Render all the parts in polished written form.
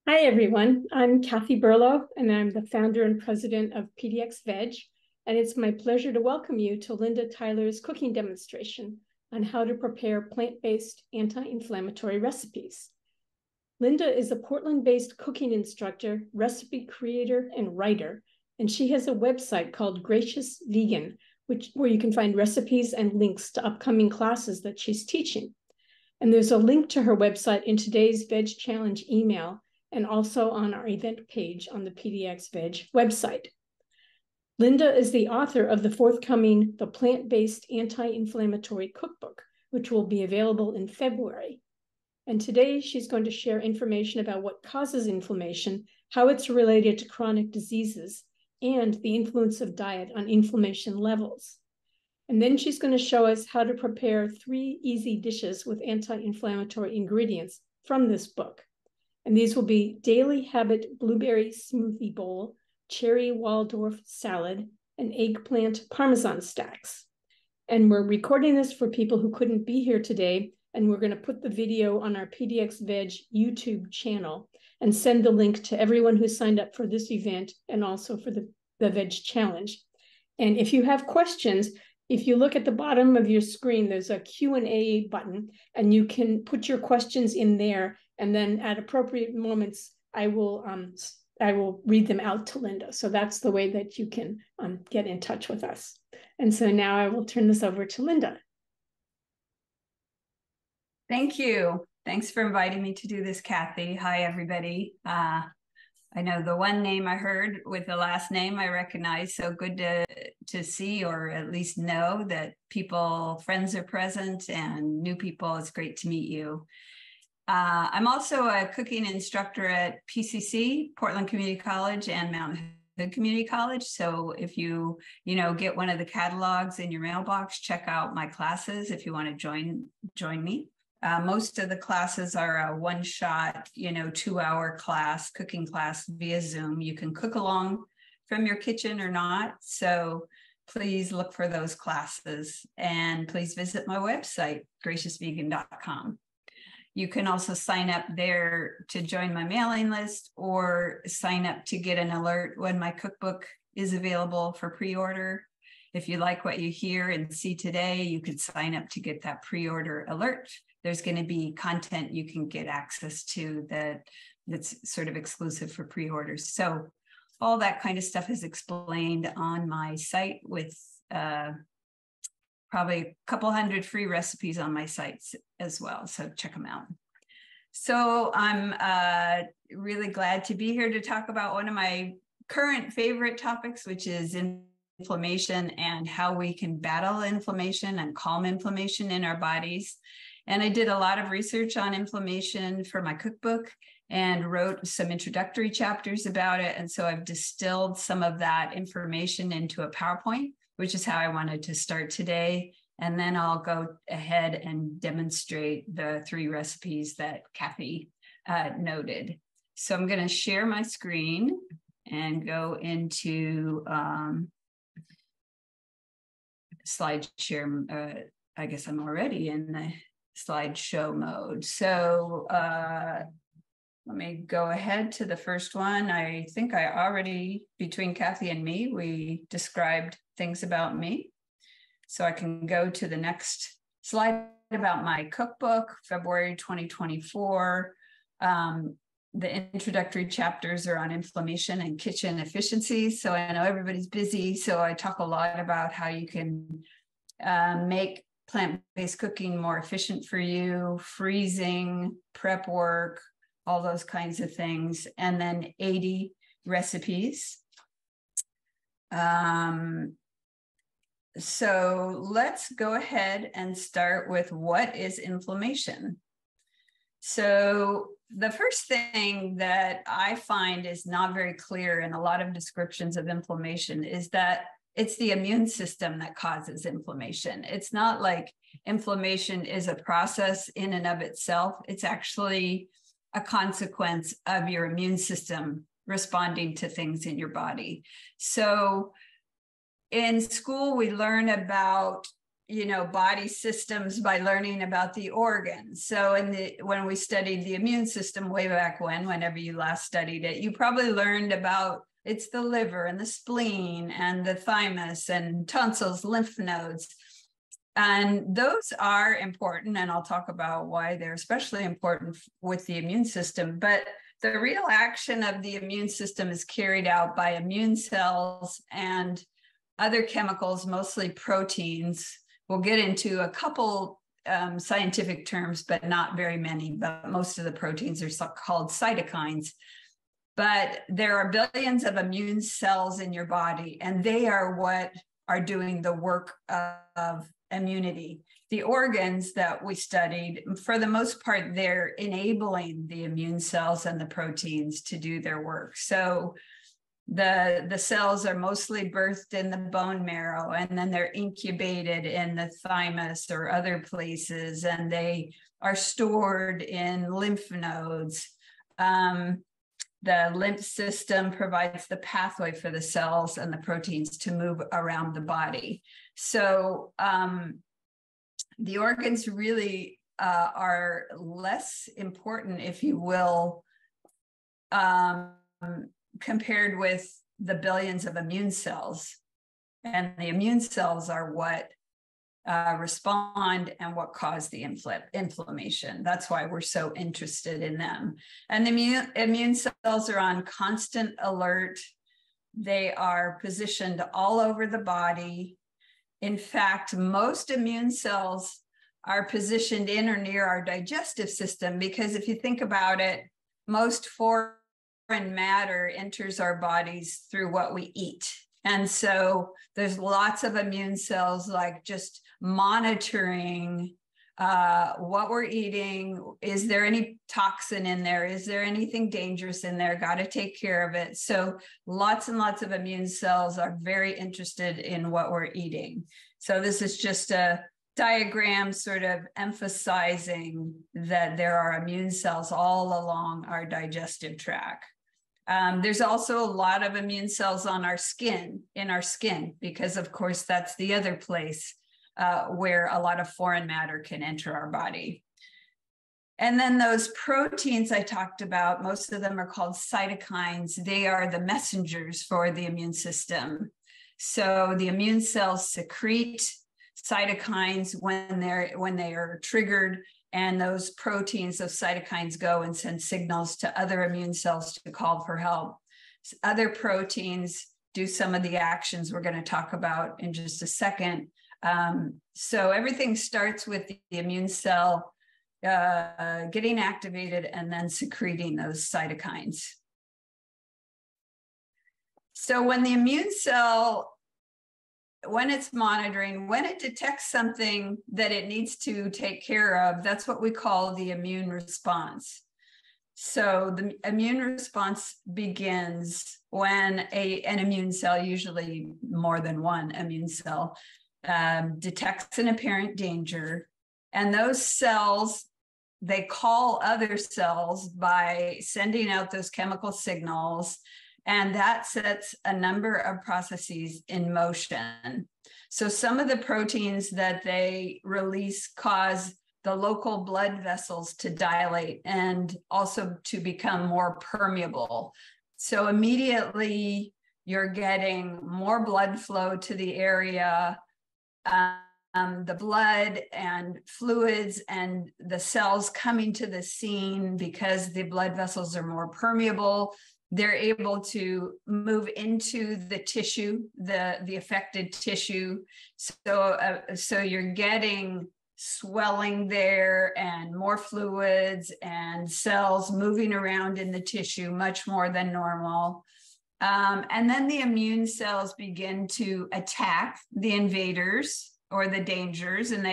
Hi, everyone. I'm Kathy Burlow, and I'm the founder and president of PDX Veg. And it's my pleasure to welcome you to Linda Tyler's cooking demonstration on how to prepare plant-based anti-inflammatory recipes. Linda is a Portland-based cooking instructor, recipe creator, and writer, and she has a website called Gracious Vegan, where you can find recipes and links to upcoming classes that she's teaching. And there's a link to her website in today's Veg Challenge email, and also on our event page on the PDX Veg website. Linda is the author of the forthcoming The Plant-Based Anti-Inflammatory Cookbook, which will be available in February. And today she's going to share information about what causes inflammation, how it's related to chronic diseases, and the influence of diet on inflammation levels. And then she's going to show us how to prepare 3 easy dishes with anti-inflammatory ingredients from this book. And these will be Daily Habit Blueberry Smoothie Bowl, Cherry Waldorf Salad, and Eggplant Parmesan Stacks. And we're recording this for people who couldn't be here today, and we're going to put the video on our PDX Veg YouTube channel and send the link to everyone who signed up for this event and also for the Veg Challenge. And if you have questions, if you look at the bottom of your screen, there's a Q&A button, and you can put your questions in there, and then at appropriate moments, I will read them out to Linda. So that's the way that you can get in touch with us. And so now I will turn this over to Linda. Thank you. Thanks for inviting me to do this, Kathy. Hi, everybody. I know the one name I heard with the last name I recognize, so good to see, or at least know that friends are present, and new people, it's great to meet you. I'm also a cooking instructor at PCC, Portland Community College, and Mountain Hood Community College. So if you get one of the catalogs in your mailbox, check out my classes if you want to join me. Most of the classes are a one-shot, 2-hour cooking class via Zoom. You can cook along from your kitchen or not. So please look for those classes, and please visit my website, graciousvegan.com. You can also sign up there to join my mailing list, or sign up to get an alert when my cookbook is available for pre-order. If you like what you hear and see today, you could sign up to get that pre-order alert. There's going to be content you can get access to that's sort of exclusive for pre-orders. So all that kind of stuff is explained on my site, with probably a couple hundred free recipes on my sites as well. So check them out. So I'm really glad to be here to talk about one of my current favorite topics, which is inflammation and how we can battle inflammation and calm inflammation in our bodies. And I did a lot of research on inflammation for my cookbook and wrote some introductory chapters about it. And so I've distilled some of that information into a PowerPoint, which is how I wanted to start today. And then I'll go ahead and demonstrate the 3 recipes that Kathy noted. So I'm going to share my screen and go into slide share. I guess I'm already in the slideshow mode. So let me go ahead to the first one. I think I already, between Kathy and me, we described things about me. So I can go to the next slide about my cookbook, February 2024. The introductory chapters are on inflammation and kitchen efficiency. So I know everybody's busy, so I talk a lot about how you can make plant-based cooking more efficient for you, freezing, prep work, all those kinds of things, and then 80 recipes. So let's go ahead and start with what is inflammation. So the first thing that I find is not very clear in a lot of descriptions of inflammation is that it's the immune system that causes inflammation. It's not like inflammation is a process in and of itself. It's actually a consequence of your immune system responding to things in your body. So in school, we learn about body systems by learning about the organs. So when we studied the immune system way back whenever you last studied it, you probably learned about it's the liver and the spleen and the thymus and tonsils, lymph nodes. And those are important, and I'll talk about why they're especially important with the immune system. But the real action of the immune system is carried out by immune cells and other chemicals, mostly proteins. We'll get into a couple scientific terms, but not very many, but most of the proteins are called cytokines. But there are billions of immune cells in your body, and they are what are doing the work of immunity. The organs that we studied, for the most part, they're enabling the immune cells and the proteins to do their work. So the cells are mostly birthed in the bone marrow, and then they're incubated in the thymus or other places, and they are stored in lymph nodes. The lymph system provides the pathway for the cells and the proteins to move around the body. So the organs really are less important, if you will, compared with the billions of immune cells. And the immune cells are what respond and what cause the inflammation. That's why we're so interested in them. And the immune cells are on constant alert. They are positioned all over the body. In fact, most immune cells are positioned in or near our digestive system, because if you think about it, most foreign matter enters our bodies through what we eat. And so there's lots of immune cells like just monitoring what we're eating. Is there any toxin in there? Is there anything dangerous in there? Got to take care of it. So lots and lots of immune cells are very interested in what we're eating. So this is just a diagram sort of emphasizing that there are immune cells all along our digestive tract. There's also a lot of immune cells on our skin, because of course that's the other place where a lot of foreign matter can enter our body. And then those proteins I talked about, most of them are called cytokines. They are the messengers for the immune system. So the immune cells secrete cytokines when they are triggered, and those proteins of cytokines go and send signals to other immune cells to call for help. Other proteins do some of the actions we're going to talk about in just a second. So everything starts with the immune cell getting activated and then secreting those cytokines. So when the immune cell, when it's monitoring, when it detects something that it needs to take care of, that's what we call the immune response. So the immune response begins when an immune cell, usually more than one immune cell, detects an apparent danger. And those cells, they call other cells by sending out those chemical signals. And that sets a number of processes in motion. So some of the proteins that they release cause the local blood vessels to dilate and also to become more permeable. So immediately you're getting more blood flow to the area. The blood and fluids and the cells coming to the scene, because the blood vessels are more permeable, they're able to move into the tissue, the affected tissue. So you're getting swelling there and more fluids and cells moving around in the tissue much more than normal. And then the immune cells begin to attack the invaders or the dangers. And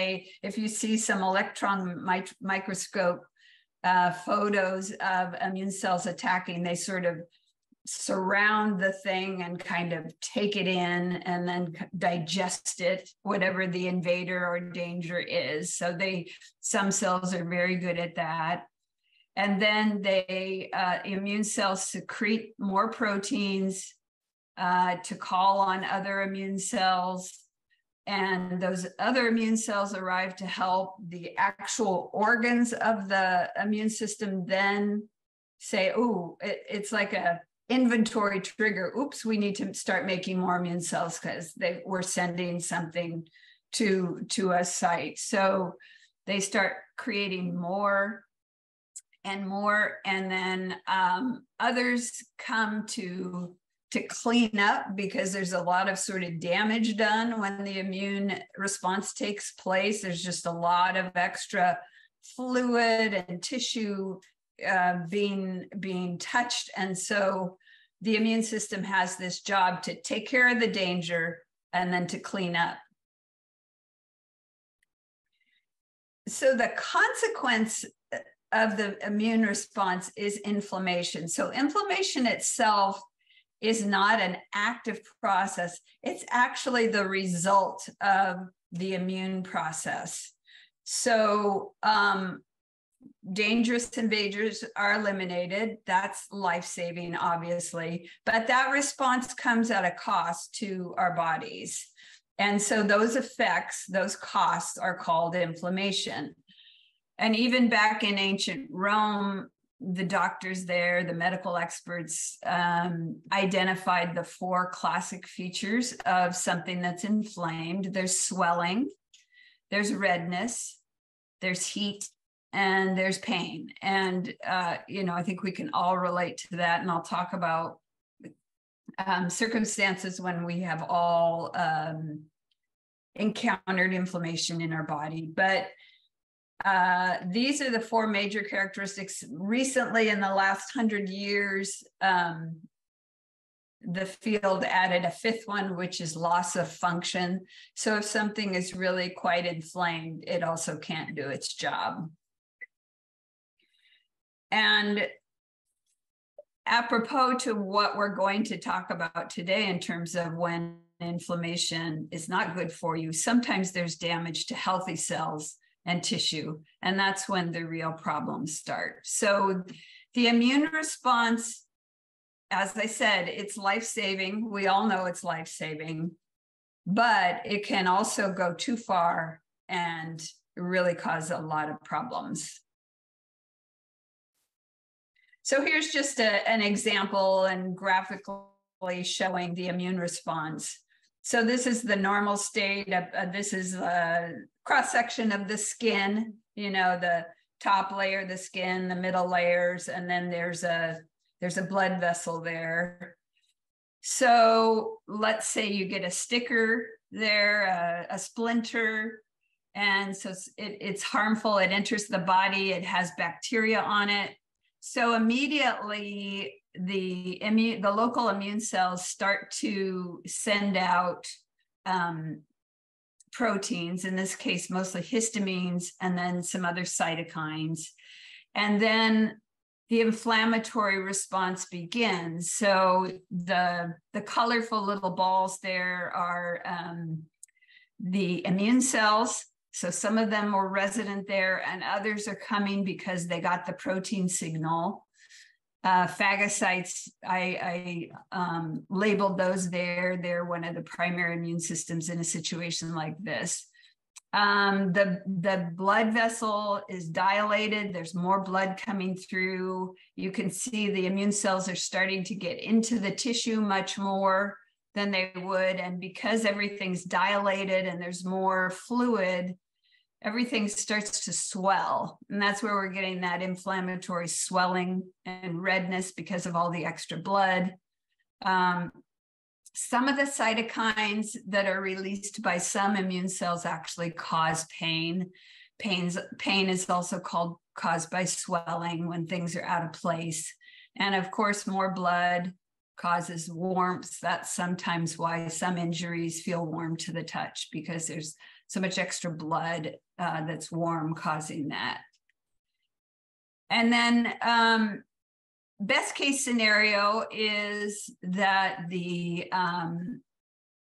if you see some electron microscope photos of immune cells attacking, they sort of surround the thing and kind of take it in and then digest it, whatever the invader or danger is. So some cells are very good at that. And then immune cells secrete more proteins to call on other immune cells. And those other immune cells arrive to help the actual organs of the immune system then say, oh, it's like a inventory trigger. Oops, we need to start making more immune cells because we're sending something to a site. So they start creating more and more, and then others come to clean up, because there's a lot of sort of damage done when the immune response takes place. There's just a lot of extra fluid and tissue being touched. And so the immune system has this job to take care of the danger and then to clean up. So the consequence of the immune response is inflammation. So inflammation itself is not an active process. It's actually the result of the immune process. So dangerous invaders are eliminated. That's life-saving, obviously, but that response comes at a cost to our bodies. And so those effects, those costs, are called inflammation. And even back in ancient Rome, the doctors there, the medical experts, identified the 4 classic features of something that's inflamed. There's swelling, there's redness, there's heat, and there's pain. And, I think we can all relate to that. And I'll talk about circumstances when we have all encountered inflammation in our body. But these are the 4 major characteristics. Recently, in the last 100 years, the field added a 5th one, which is loss of function. So if something is really quite inflamed, it also can't do its job. And apropos to what we're going to talk about today in terms of when inflammation is not good for you, sometimes there's damage to healthy cells and tissue, and that's when the real problems start. So the immune response, as I said, it's life-saving. We all know it's life-saving, but it can also go too far and really cause a lot of problems. So here's just an example and graphically showing the immune response. So this is the normal state of this is a cross-section of the skin, the top layer of the skin, the middle layers, and then there's a blood vessel there. So let's say you get a sticker there, a splinter, and so it's harmful. It enters the body. It has bacteria on it. So immediately the local immune cells start to send out proteins, in this case, mostly histamines, and then some other cytokines. And then the inflammatory response begins. So the colorful little balls there are the immune cells. So some of them were resident there, and others are coming because they got the protein signal. Phagocytes, I labeled those there. They're one of the primary immune systems in a situation like this. The blood vessel is dilated. There's more blood coming through. You can see the immune cells are starting to get into the tissue much more than they would. And because everything's dilated and there's more fluid, everything starts to swell. And that's where we're getting that inflammatory swelling and redness because of all the extra blood. Some of the cytokines that are released by some immune cells actually cause pain. Pain is also caused by swelling when things are out of place. And of course, more blood causes warmth. That's sometimes why some injuries feel warm to the touch, because there's so much extra blood that's warm causing that. And then best case scenario is that the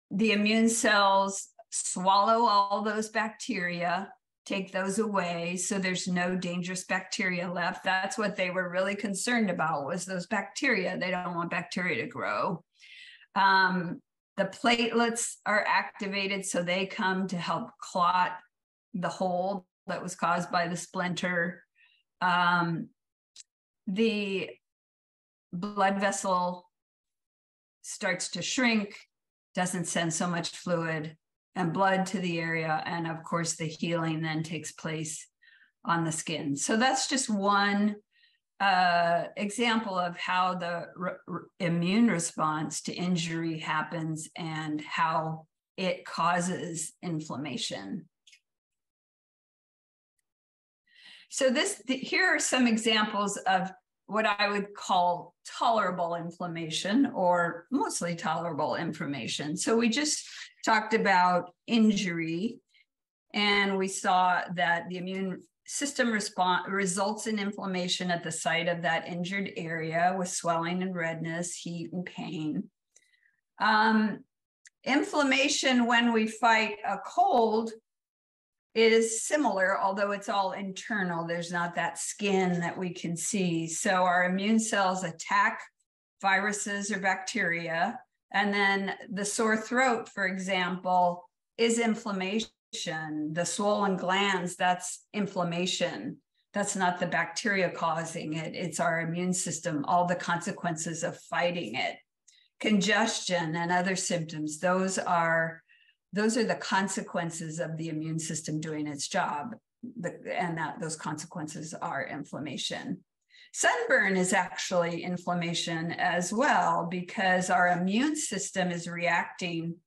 immune cells swallow all those bacteria, take those away, so there's no dangerous bacteria left. That's what they were really concerned about, was those bacteria. They don't want bacteria to grow. The platelets are activated, so they come to help clot the hole that was caused by the splinter. The blood vessel starts to shrink, doesn't send so much fluid and blood to the area. And of course, the healing then takes place on the skin. So that's just one example of how the immune response to injury happens and how it causes inflammation. So here are some examples of what I would call tolerable inflammation, or mostly tolerable inflammation. So we just talked about injury, and we saw that the immune system results in inflammation at the site of that injured area with swelling and redness, heat and pain. Inflammation when we fight a cold is similar, although it's all internal. There's not that skin that we can see. So our immune cells attack viruses or bacteria. And then the sore throat, for example, is inflammation. The swollen glands, that's inflammation. That's not the bacteria causing it. It's our immune system, all the consequences of fighting it. Congestion and other symptoms, those are the consequences of the immune system doing its job. Those consequences are inflammation. Sunburn is actually inflammation as well, because our immune system is reacting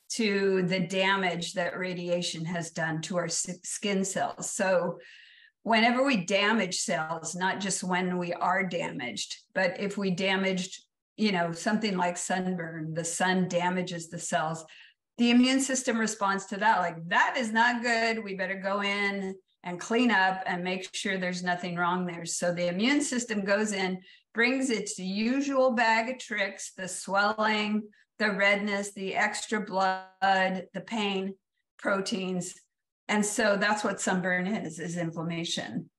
to the damage that radiation has done to our skin cells. So whenever we damage cells, not just when we are damaged, but if we damaged, something like sunburn, the sun damages the cells, the immune system responds to that, like, that is not good. We better go in and clean up and make sure there's nothing wrong there. So the immune system goes in, brings its usual bag of tricks, the swelling, the redness, the extra blood, the pain, proteins. And so that's what sunburn is inflammation.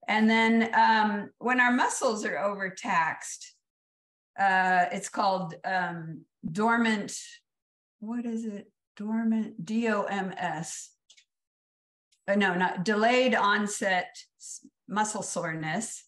And then when our muscles are overtaxed, it's called dormant, what is it? Dormant, DOMS. No, not delayed onset muscle soreness.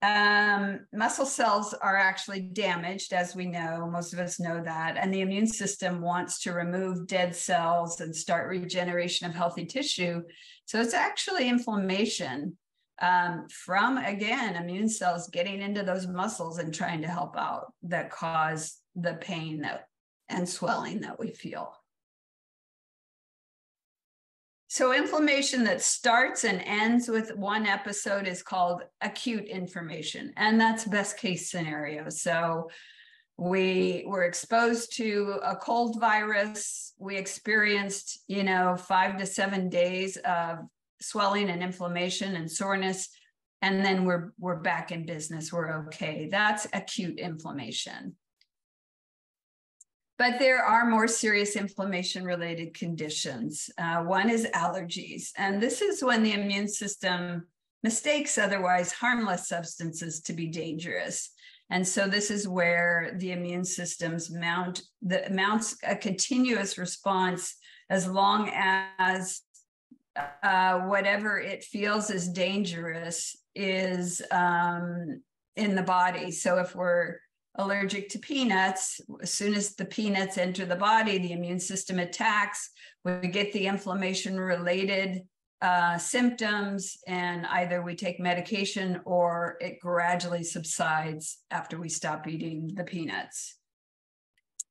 Muscle cells are actually damaged, as we know, most of us know that, and the immune system wants to remove dead cells and start regeneration of healthy tissue. So it's actually inflammation from, again, immune cells getting into those muscles and trying to help out that cause the pain and swelling that we feel. So inflammation that starts and ends with one episode is called acute inflammation, and that's best case scenario. So we were exposed to a cold virus. We experienced, 5 to 7 days of swelling and inflammation and soreness, and then we're back in business. We're okay. That's acute inflammation. But there are more serious inflammation-related conditions. One is allergies. And this is when the immune system mistakes otherwise harmless substances to be dangerous. And so this is where the immune systems mounts a continuous response as long as whatever it feels is dangerous is in the body. So if we're allergic to peanuts, as soon as the peanuts enter the body, the immune system attacks. We get the inflammation-related symptoms, and either we take medication or it gradually subsides after we stop eating the peanuts.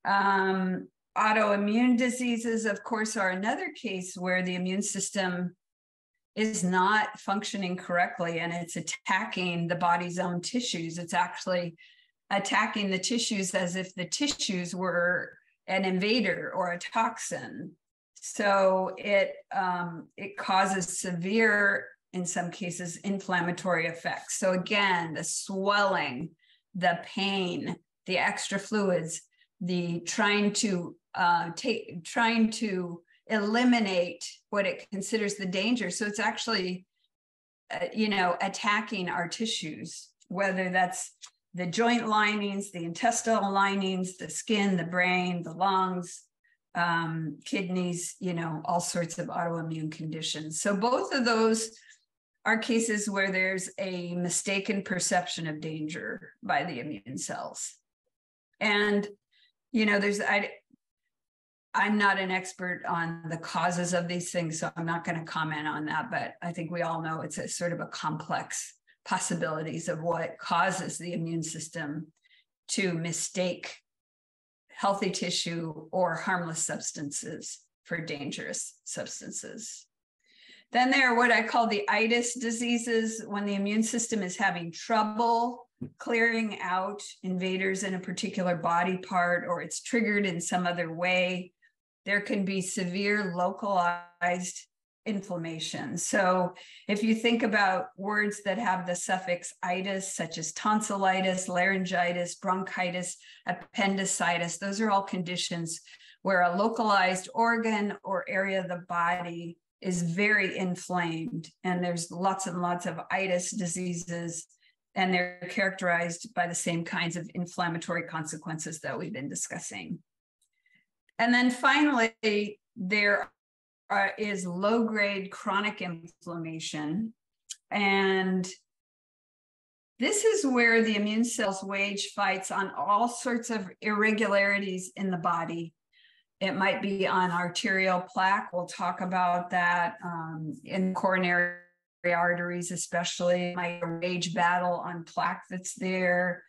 Autoimmune diseases, of course, are another case where the immune system is not functioning correctly and it's attacking the body's own tissues. It's actually attacking the tissues as if the tissues were an invader or a toxin. So it causes severe, in some cases, inflammatory effects. So again, the swelling, the pain, the extra fluids, the trying to eliminate what it considers the danger. So it's actually, attacking our tissues, whether that's the joint linings, the intestinal linings, the skin, the brain, the lungs, kidneys, all sorts of autoimmune conditions. So both of those are cases where there's a mistaken perception of danger by the immune cells. And, I'm not an expert on the causes of these things, so I'm not going to comment on that, but I think we all know it's a sort of a complex possibilities of what causes the immune system to mistake healthy tissue or harmless substances for dangerous substances. Then there are what I call the itis diseases, when the immune system is having trouble clearing out invaders in a particular body part, or it's triggered in some other way. There can be severe localized inflammation. So if you think about words that have the suffix itis, such as tonsillitis, laryngitis, bronchitis, appendicitis, those are all conditions where a localized organ or area of the body is very inflamed. And there's lots and lots of itis diseases, and they're characterized by the same kinds of inflammatory consequences that we've been discussing. And then finally, there is low-grade chronic inflammation. And this is where the immune cells wage fights on all sorts of irregularities in the body. It might be on arterial plaque. We'll talk about that in coronary arteries, especially. It might wage battle on plaque that's there.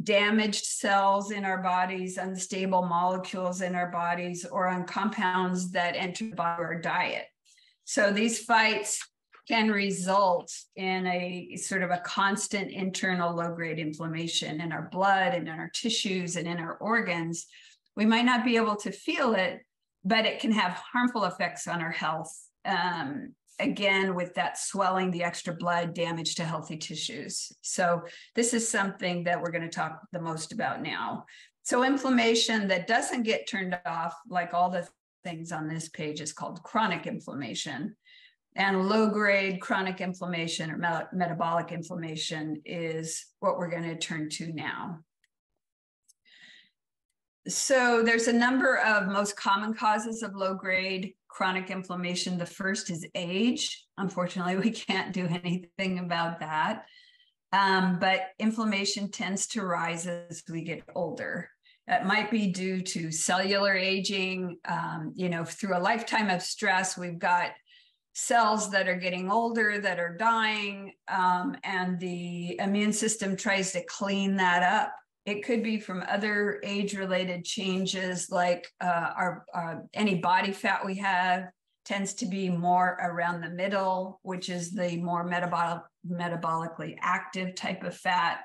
Damaged cells in our bodies, unstable molecules in our bodies, or on compounds that enter our diet. So these fights can result in a sort of a constant internal low-grade inflammation in our blood and in our tissues and in our organs. We might not be able to feel it, but it can have harmful effects on our health. Again, with that swelling, the extra blood, damage to healthy tissues. So this is something that we're going to talk the most about now. So inflammation that doesn't get turned off, like all the things on this page, is called chronic inflammation. And low-grade chronic inflammation or metabolic inflammation is what we're going to turn to now. So there's a number of most common causes of low-grade chronic inflammation. The first is age. Unfortunately, we can't do anything about that. But inflammation tends to rise as we get older. That might be due to cellular aging. Through a lifetime of stress, we've got cells that are getting older, that are dying, and the immune system tries to clean that up. It could be from other age-related changes, like any body fat we have tends to be more around the middle, which is the more metabolically active type of fat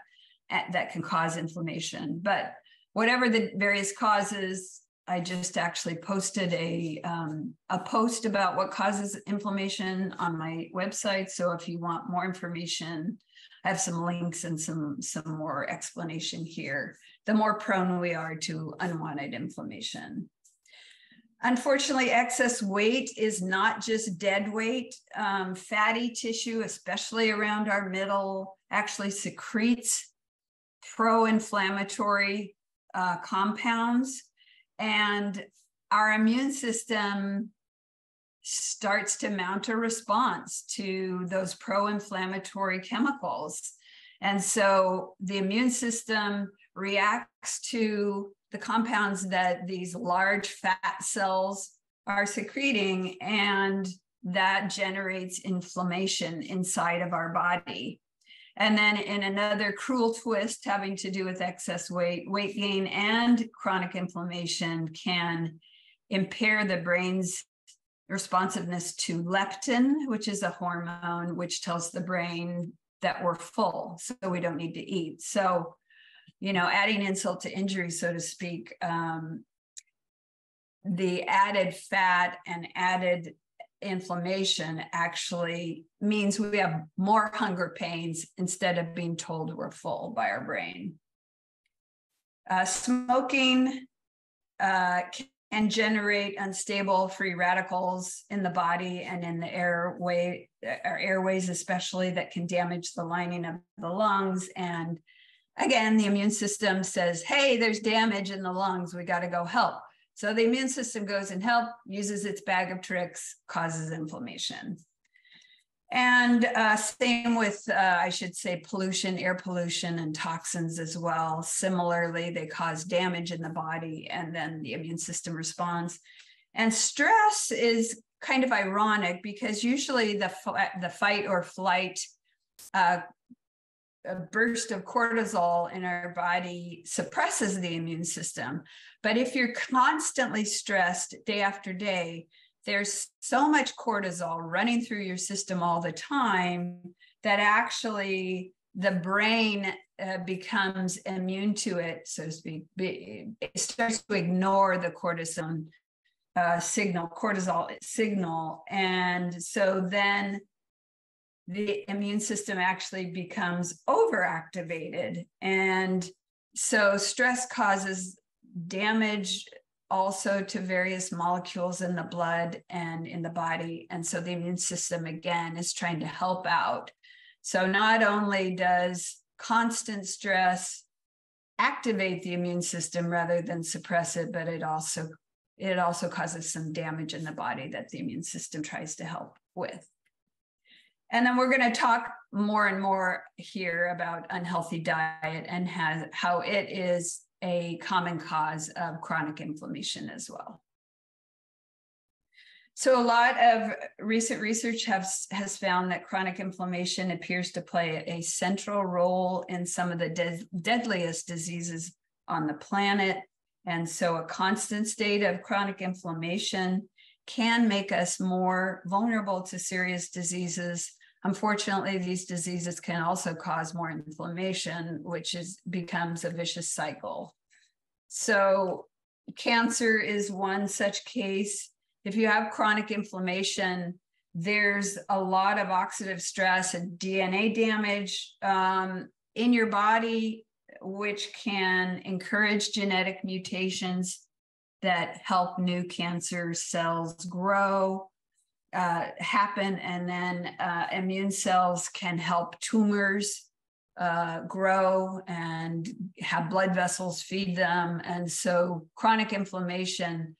that can cause inflammation. But whatever the various causes, I just actually posted a post about what causes inflammation on my website. So if you want more information, I have some links and some more explanation here. The more prone we are to unwanted inflammation. Unfortunately, excess weight is not just dead weight. Fatty tissue, especially around our middle, actually secretes pro-inflammatory compounds. And our immune system starts to mount a response to those pro-inflammatory chemicals. And so the immune system reacts to the compounds that these large fat cells are secreting, and that generates inflammation inside of our body. And then in another cruel twist having to do with excess weight, weight gain and chronic inflammation can impair the brain's responsiveness to leptin, which is a hormone which tells the brain that we're full, so we don't need to eat. So, adding insult to injury, so to speak, the added fat and added inflammation actually means we have more hunger pains instead of being told we're full by our brain. Smoking can generate unstable free radicals in the body and in the airways, especially, that can damage the lining of the lungs and again, the immune system says, hey, there's damage in the lungs, we got to go help. So the immune system goes and help, uses its bag of tricks, causes inflammation. And same with, I should say, pollution, air pollution, and toxins as well. Similarly, they cause damage in the body, and then the immune system responds. And stress is kind of ironic because usually the fight or flight a burst of cortisol in our body suppresses the immune system. But if you're constantly stressed day after day, there's so much cortisol running through your system all the time that actually the brain becomes immune to it, so to speak. It starts to ignore the cortisol signal. And so then the immune system actually becomes overactivated. And so stress causes damage also to various molecules in the blood and in the body. And so the immune system, again, is trying to help out. So not only does constant stress activate the immune system rather than suppress it, but it also causes some damage in the body that the immune system tries to help with. And then we're going to talk more and more here about unhealthy diet and how it is a common cause of chronic inflammation as well. So a lot of recent research has found that chronic inflammation appears to play a central role in some of the deadliest diseases on the planet. And so a constant state of chronic inflammation can make us more vulnerable to serious diseases. Unfortunately, these diseases can also cause more inflammation, which becomes a vicious cycle. So cancer is one such case. If you have chronic inflammation, there's a lot of oxidative stress and DNA damage in your body, which can encourage genetic mutations that help new cancer cells grow, happen, and then immune cells can help tumors grow and have blood vessels feed them. And so chronic inflammation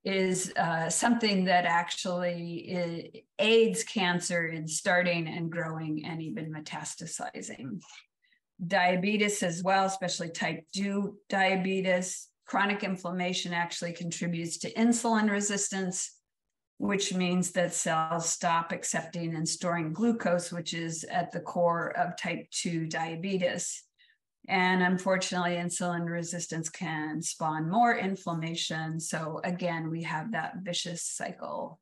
is something that actually aids cancer in starting and growing and even metastasizing. Diabetes as well, especially type 2 diabetes. Chronic inflammation actually contributes to insulin resistance, which means that cells stop accepting and storing glucose, which is at the core of type 2 diabetes. And unfortunately, insulin resistance can spawn more inflammation. So again, we have that vicious cycle.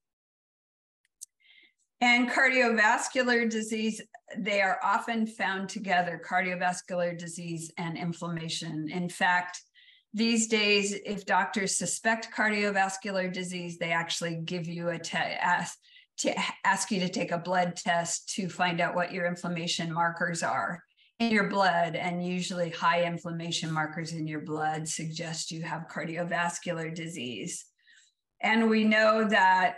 And cardiovascular disease, they are often found together, cardiovascular disease and inflammation. In fact, these days, if doctors suspect cardiovascular disease, they actually give you ask you to take a blood test to find out what your inflammation markers are in your blood. And usually high inflammation markers in your blood suggest you have cardiovascular disease. And we know that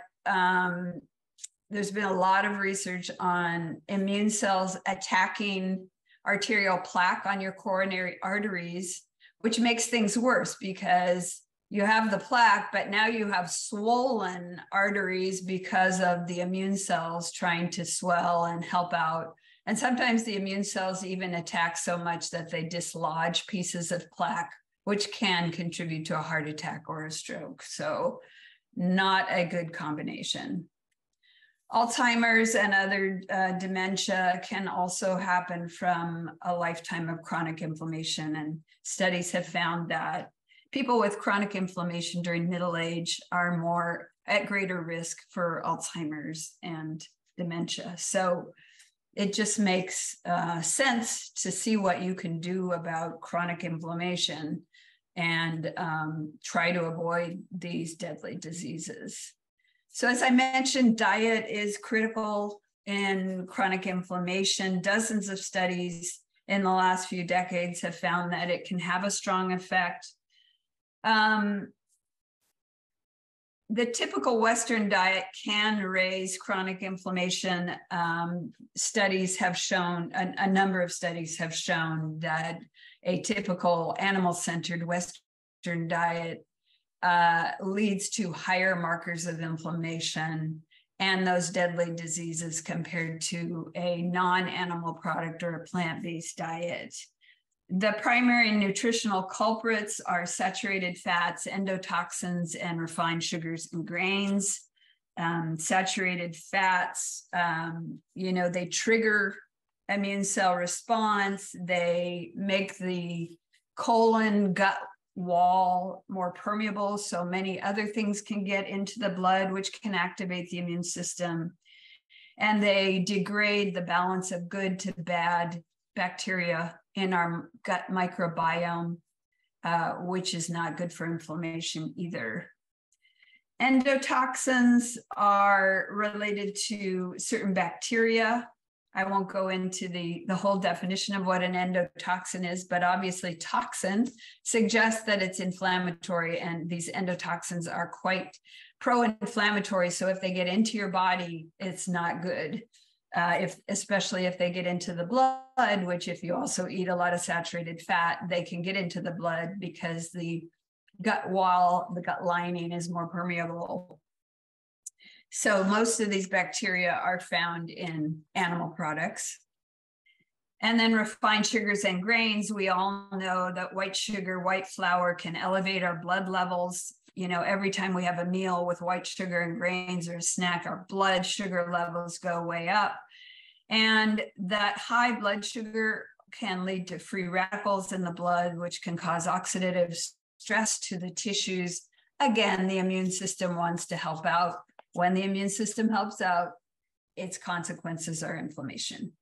there's been a lot of research on immune cells attacking arterial plaque on your coronary arteries, which makes things worse because you have the plaque, but now you have swollen arteries because of the immune cells trying to swell and help out. And sometimes the immune cells even attack so much that they dislodge pieces of plaque, which can contribute to a heart attack or a stroke. So not a good combination. Alzheimer's and other dementia can also happen from a lifetime of chronic inflammation. And studies have found that people with chronic inflammation during middle age are more at greater risk for Alzheimer's and dementia. So it just makes sense to see what you can do about chronic inflammation and try to avoid these deadly diseases. So as I mentioned, diet is critical in chronic inflammation. Dozens of studies in the last few decades have found that it can have a strong effect. The typical Western diet can raise chronic inflammation. Studies have shown, a number of studies have shown that a typical animal-centered Western diet leads to higher markers of inflammation and those deadly diseases compared to a non-animal product or a plant-based diet. The primary nutritional culprits are saturated fats, endotoxins, and refined sugars and grains. Saturated fats, they trigger immune cell response. They make the colon gut wall more permeable, so many other things can get into the blood, which can activate the immune system. And they degrade the balance of good to bad bacteria in our gut microbiome, which is not good for inflammation either. Endotoxins are related to certain bacteria. I won't go into the whole definition of what an endotoxin is, but obviously toxin suggests that it's inflammatory, and these endotoxins are quite pro-inflammatory. So if they get into your body, it's not good. Especially if they get into the blood, which if you also eat a lot of saturated fat, they can get into the blood because the gut wall, the gut lining is more permeable. So most of these bacteria are found in animal products. And then refined sugars and grains, we all know that white sugar, white flour can elevate our blood levels. Every time we have a meal with white sugar and grains or a snack, our blood sugar levels go way up. And that high blood sugar can lead to free radicals in the blood, which can cause oxidative stress to the tissues. Again, the immune system wants to help out. When the immune system helps out, its consequences are inflammation.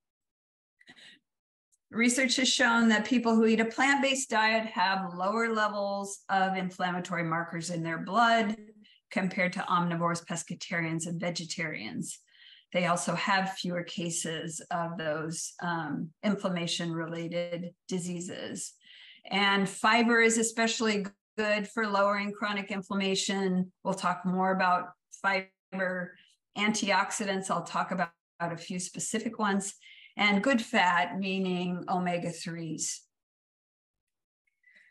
Research has shown that people who eat a plant-based diet have lower levels of inflammatory markers in their blood compared to omnivores, pescatarians, and vegetarians. They also have fewer cases of those inflammation-related diseases. And fiber is especially good for lowering chronic inflammation. We'll talk more about fiber. Antioxidants, I'll talk about a few specific ones. And good fat, meaning omega-3s.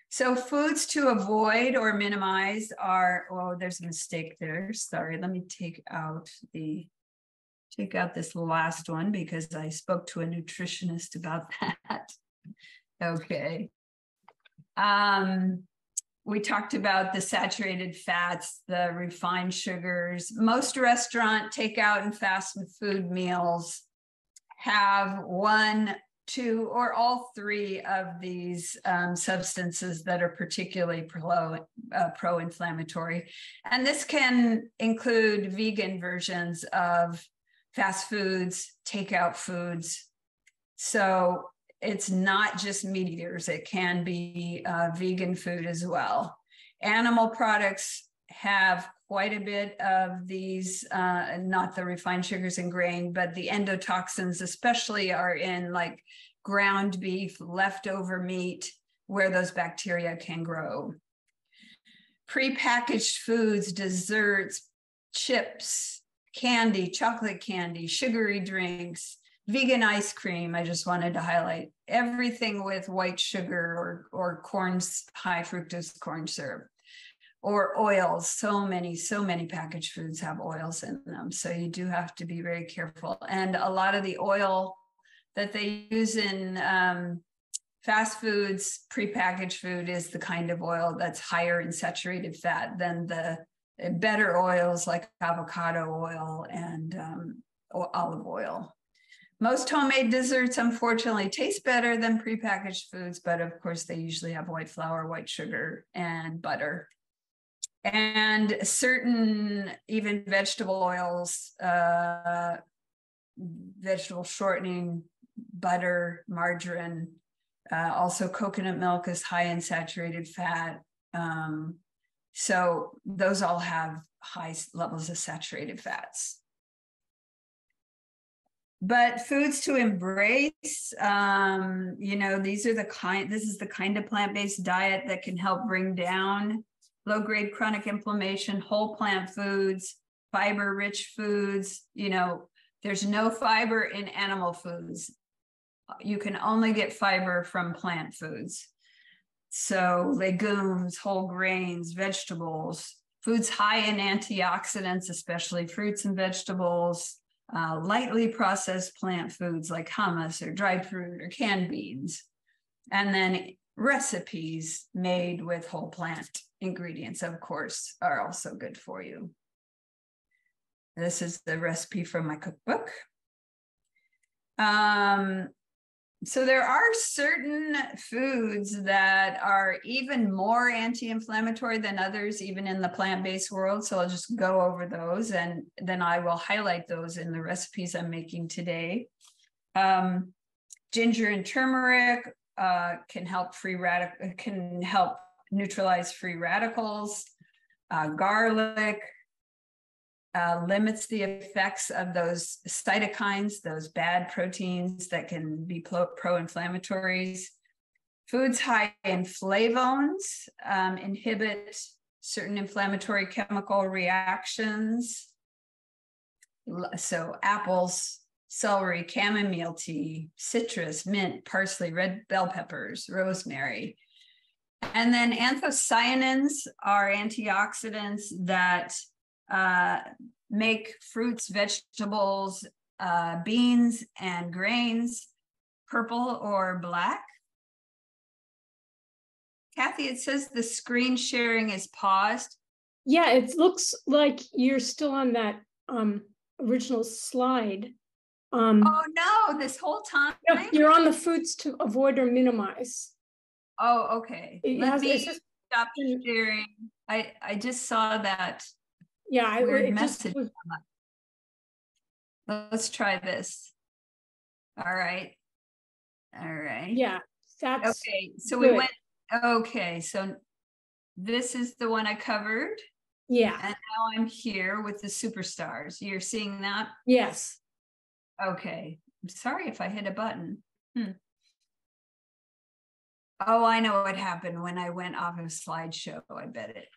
So foods to avoid or minimize are, there's a mistake there. Sorry, let me take out this last one because I spoke to a nutritionist about that. Okay. We talked about the saturated fats, the refined sugars. Most restaurant takeout and fast food meals have one, two, or all three of these substances that are particularly pro-inflammatory. And this can include vegan versions of fast foods, takeout foods. So it's not just meat eaters, it can be vegan food as well. Animal products have quite a bit of these, not the refined sugars and grain, but the endotoxins especially are in like ground beef, leftover meat, where those bacteria can grow. Prepackaged foods, desserts, chips, candy, chocolate candy, sugary drinks, vegan ice cream, I just wanted to highlight everything with white sugar or high fructose corn syrup. Or oils, so many packaged foods have oils in them. So you do have to be very careful. And a lot of the oil that they use in fast foods, prepackaged food is the kind of oil that's higher in saturated fat than the better oils like avocado oil and olive oil. Most homemade desserts, unfortunately, taste better than prepackaged foods, but of course they usually have white flour, white sugar, and butter. And certain, even vegetable oils, vegetable shortening, butter, margarine, also coconut milk is high in saturated fat. So those all have high levels of saturated fats. But foods to embrace, this is the kind of plant-based diet that can help bring down low-grade chronic inflammation. Whole plant foods, fiber-rich foods. There's no fiber in animal foods. You can only get fiber from plant foods. So legumes, whole grains, vegetables, foods high in antioxidants, especially fruits and vegetables, lightly processed plant foods like hummus or dried fruit or canned beans, and then recipes made with whole plant ingredients, of course, are also good for you. This is the recipe from my cookbook. So there are certain foods that are even more anti-inflammatory than others, even in the plant-based world. So I'll just go over those, and then I will highlight those in the recipes I'm making today. Ginger and turmeric can help neutralize free radicals. Garlic limits the effects of those cytokines, those bad proteins that can be pro-inflammatories. Foods high in flavones inhibit certain inflammatory chemical reactions. So apples, celery, chamomile tea, citrus, mint, parsley, red bell peppers, rosemary. And then anthocyanins are antioxidants that make fruits, vegetables, beans, and grains purple or black. Kathy, it says the screen sharing is paused. Yeah, it looks like you're still on that original slide. Oh no, this whole time? No, you're on the foods to avoid or minimize. Oh, okay. Let me stop sharing. I just saw that. Yeah, weird message. Let's try this. All right. Yeah, that's okay. So good. we went. Okay, so this is the one I covered. Yeah. And now I'm here with the superstars. You're seeing that? Yes. Okay. I'm sorry if I hit a button. Oh, I know what happened when I went off of slideshow. I bet it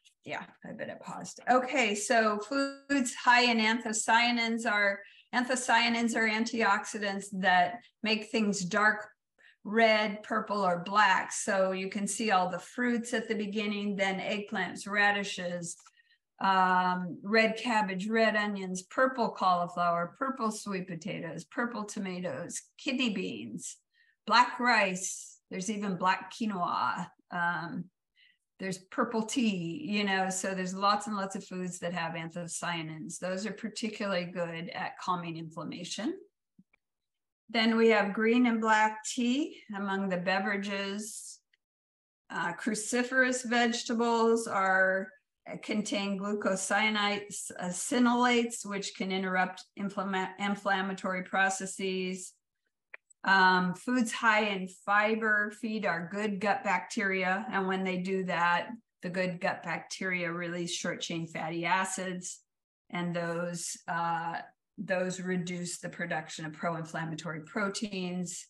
paused. Okay, so foods high in anthocyanins are antioxidants that make things dark red, purple, or black. So you can see all the fruits at the beginning, then eggplants, radishes, red cabbage, red onions, purple cauliflower, purple sweet potatoes, purple tomatoes, kidney beans, black rice. There's even black quinoa. There's purple tea, so there's lots and lots of foods that have anthocyanins. Those are particularly good at calming inflammation. Then we have green and black tea among the beverages. Cruciferous vegetables contain glucosinolates, which can interrupt inflammatory processes. Foods high in fiber feed our good gut bacteria. And when they do that, the good gut bacteria release short chain fatty acids, and those reduce the production of pro-inflammatory proteins.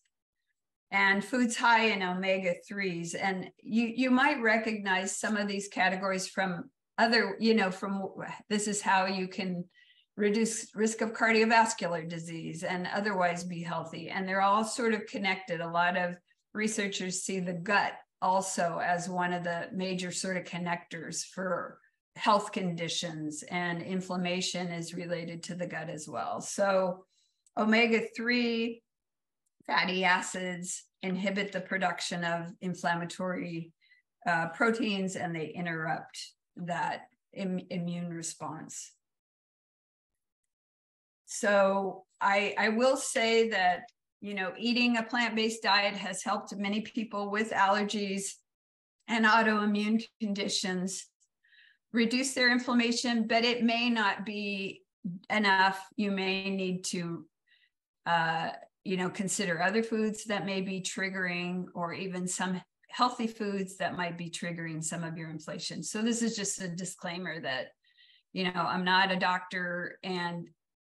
And foods high in omega-3s. And you might recognize some of these categories from other, this is how you can reduce risk of cardiovascular disease and otherwise be healthy. And they're all sort of connected. A lot of researchers see the gut also as one of the major sort of connectors for health conditions, and inflammation is related to the gut as well. So omega-3 fatty acids inhibit the production of inflammatory proteins, and they interrupt that immune response. So I will say that, eating a plant-based diet has helped many people with allergies and autoimmune conditions reduce their inflammation, but it may not be enough. You may need to, consider other foods that may be triggering, or even some healthy foods that might be triggering some of your inflammation. So this is just a disclaimer that, I'm not a doctor, and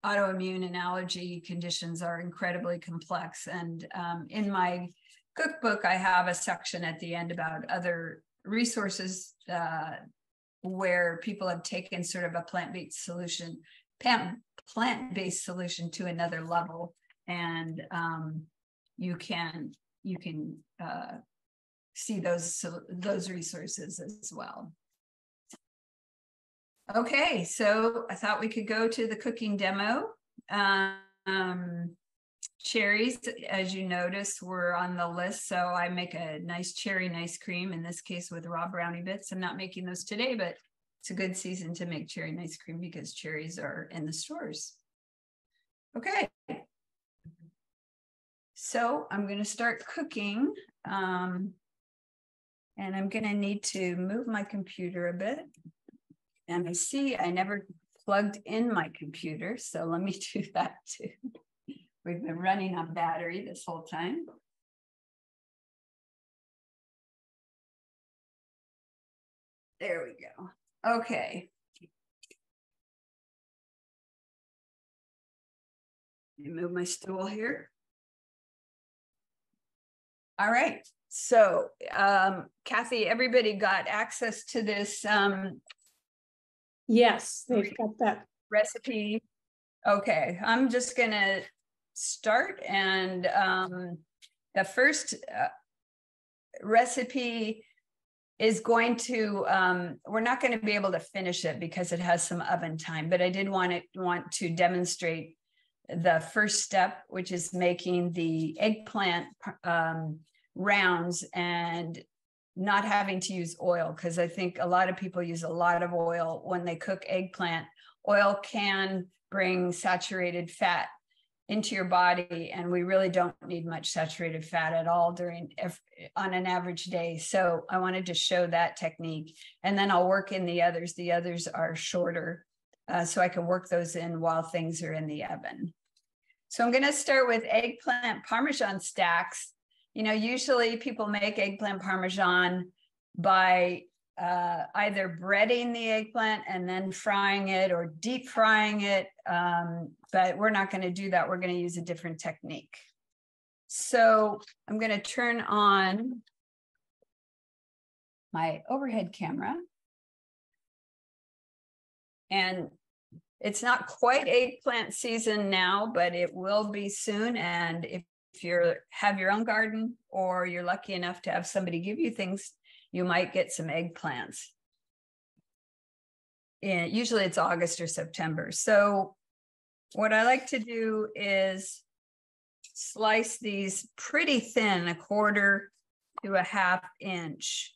autoimmune and allergy conditions are incredibly complex. And in my cookbook, I have a section at the end about other resources where people have taken sort of a plant-based solution to another level. And you can see those resources as well. Okay, so I thought we could go to the cooking demo. Cherries, as you noticed, were on the list. So I make a nice cherry ice cream, in this case with raw brownie bits. I'm not making those today, but it's a good season to make cherry ice cream because cherries are in the stores. Okay. So I'm going to start cooking. And I'm going to need to move my computer a bit. And I see I never plugged in my computer. So let me do that too. We've been running on battery this whole time. There we go. Okay. Let me move my stool here. All right. So, Kathy, everybody got access to this yes, they've got that recipe. Okay, I'm just gonna start, and the first recipe is going to, we're not going to be able to finish it because it has some oven time, but I did want to demonstrate the first step, which is making the eggplant rounds and not having to use oil, because I think a lot of people use a lot of oil when they cook eggplant. Oil can bring saturated fat into your body, and we really don't need much saturated fat at all on an average day. So I wanted to show that technique, and then I'll work in the others. The others are shorter, so I can work those in while things are in the oven. So I'm going to start with eggplant Parmesan stacks. You know, usually people make eggplant Parmesan by either breading the eggplant and then frying it or deep frying it. But we're not going to do that. We're going to use a different technique. So I'm going to turn on my overhead camera. And it's not quite eggplant season now, but it will be soon. And if you have your own garden, or you're lucky enough to have somebody give you things, you might get some eggplants. And usually it's August or September. So what I like to do is slice these pretty thin, 1/4 to 1/2 inch.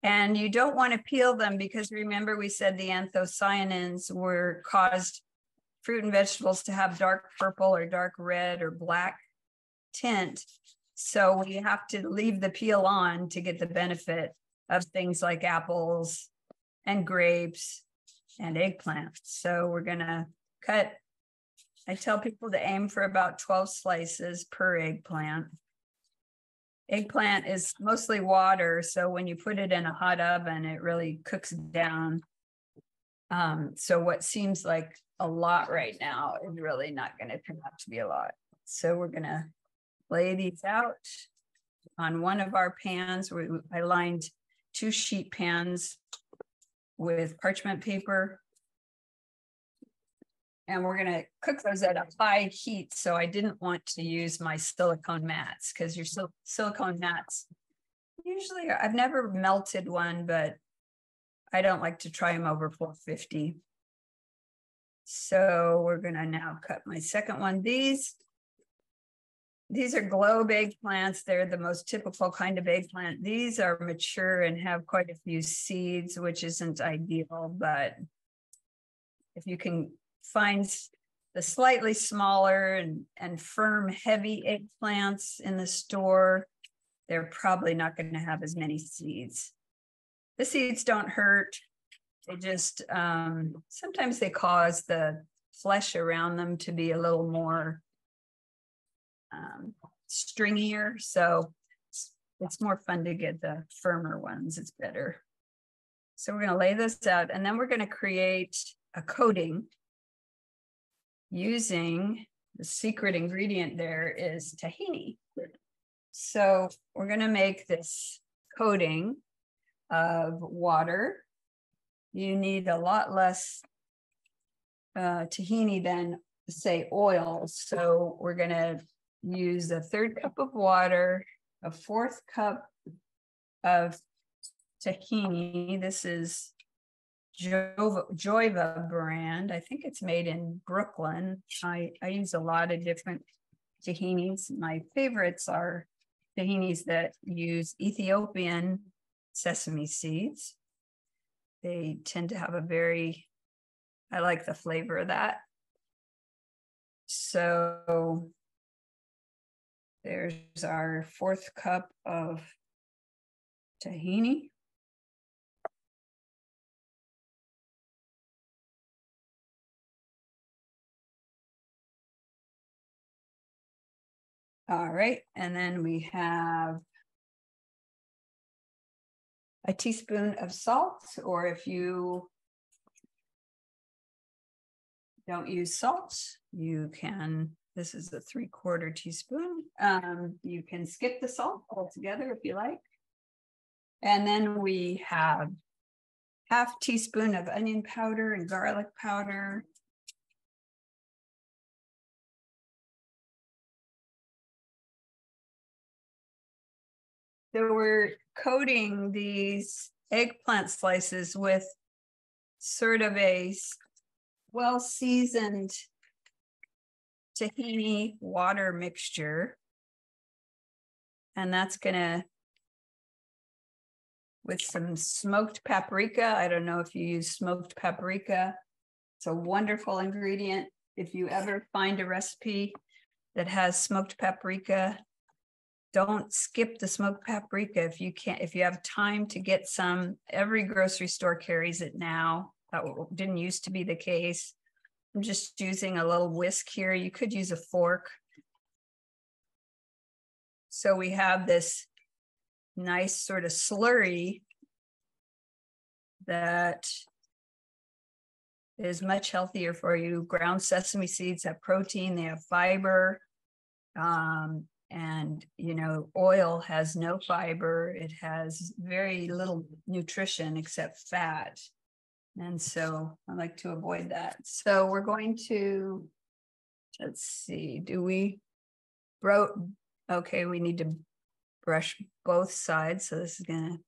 And you don't want to peel them, because remember we said the anthocyanins caused fruit and vegetables to have dark purple or dark red or black tint. So we have to leave the peel on to get the benefit of things like apples and grapes and eggplant. So we're going to cut. I tell people to aim for about 12 slices per eggplant. Eggplant is mostly water, so when you put it in a hot oven, it really cooks down. So what seems like a lot right now is really not going to turn out to be a lot. So we're going to lay these out on one of our pans. I lined 2 sheet pans with parchment paper. And we're going to cook those at a high heat. So I didn't want to use my silicone mats, because your silicone mats, usually, I've never melted one, but I don't like to try them over 450. So we're going to now cut my second one. These are globe eggplants. They're the most typical kind of eggplant. These are mature and have quite a few seeds, which isn't ideal, but if you can find the slightly smaller and firm, heavy eggplants in the store, they're probably not going to have as many seeds. The seeds don't hurt. They just, sometimes they cause the flesh around them to be a little more stringier. So it's more fun to get the firmer ones. It's better. So we're going to lay this out, and then we're going to create a coating using the secret ingredient. There is tahini. So we're going to make this coating of water. You need a lot less tahini than, say, oil. So we're going to use 1/3 cup of water a 1/4 cup of tahini. This is Joyva brand. I think it's made in Brooklyn. I use a lot of different tahinis. My favorites are tahinis that use Ethiopian sesame seeds. They tend to have I like the flavor of that. So there's our 1/4 cup of tahini. All right, and then we have a teaspoon of salt, or if you don't use salt, you can, this is a 3/4 teaspoon. You can skip the salt altogether if you like. And then we have 1/2 teaspoon of onion powder and garlic powder. So we're coating these eggplant slices with sort of a well-seasoned tahini water mixture. And that's gonna, with some smoked paprika. I don't know if you use smoked paprika. It's a wonderful ingredient. If you ever find a recipe that has smoked paprika, don't skip the smoked paprika if you can't, if you have time to get some. Every grocery store carries it now. That didn't used to be the case. I'm just using a little whisk here. You could use a fork. So we have this nice sort of slurry that is much healthier for you. Ground sesame seeds have protein, they have fiber. And, you know, oil has no fiber. It has very little nutrition except fat. And so I like to avoid that. So we're going to, let's see, okay, we need to brush both sides. So this is gonna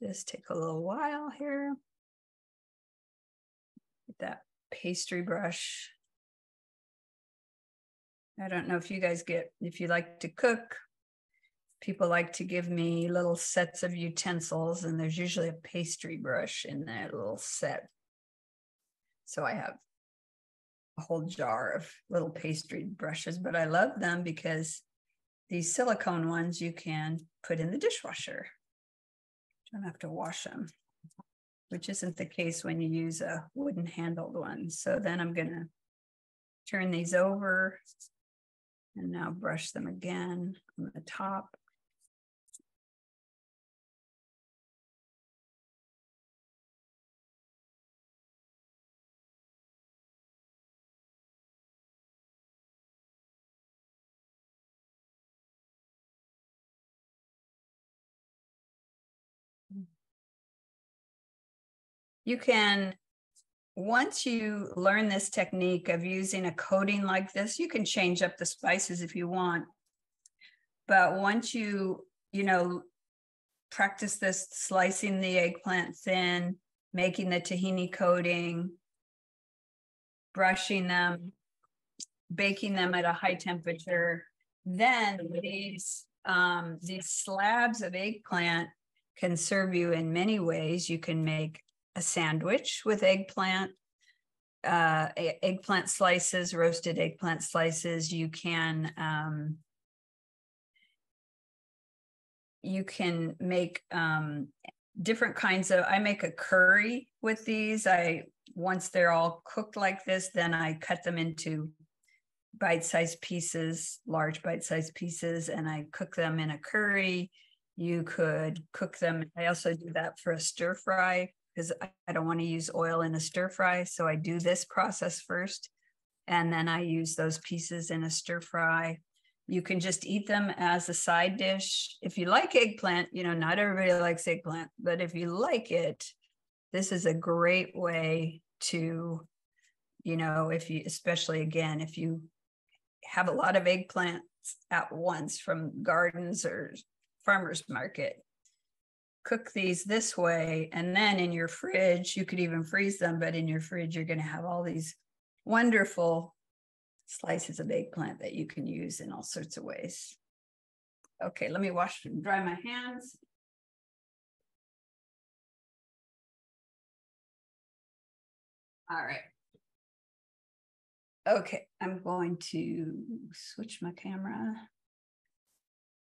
just take a little while here. Get that pastry brush. I don't know if you guys if you like to cook, people like to give me little sets of utensils, and there's usually a pastry brush in that little set. So I have a whole jar of little pastry brushes, but I love them because these silicone ones you can put in the dishwasher. Don't have to wash them, which isn't the case when you use a wooden handled one. So then I'm gonna turn these over and now brush them again on the top. You can, once you learn this technique of using a coating like this, you can change up the spices if you want. But once you practice this, slicing the eggplant thin, making the tahini coating, brushing them, baking them at a high temperature, then these slabs of eggplant can serve you in many ways. You can make a sandwich with eggplant, eggplant slices, roasted eggplant slices. You can make different kinds of, I make a curry with these. Once they're all cooked like this, then I cut them into bite-sized pieces, large bite-sized pieces, and I cook them in a curry. You could cook them. I also do that for a stir fry because I don't want to use oil in a stir fry. So I do this process first, and then I use those pieces in a stir fry. You can just eat them as a side dish. If you like eggplant, not everybody likes eggplant, but if you like it, this is a great way to, especially again, if you have a lot of eggplants at once from gardens or farmer's market. Cook these this way, and then in your fridge, you could even freeze them, but in your fridge, you're going to have all these wonderful slices of eggplant that you can use in all sorts of ways. Okay, let me wash and dry my hands. All right. Okay, I'm going to switch my camera.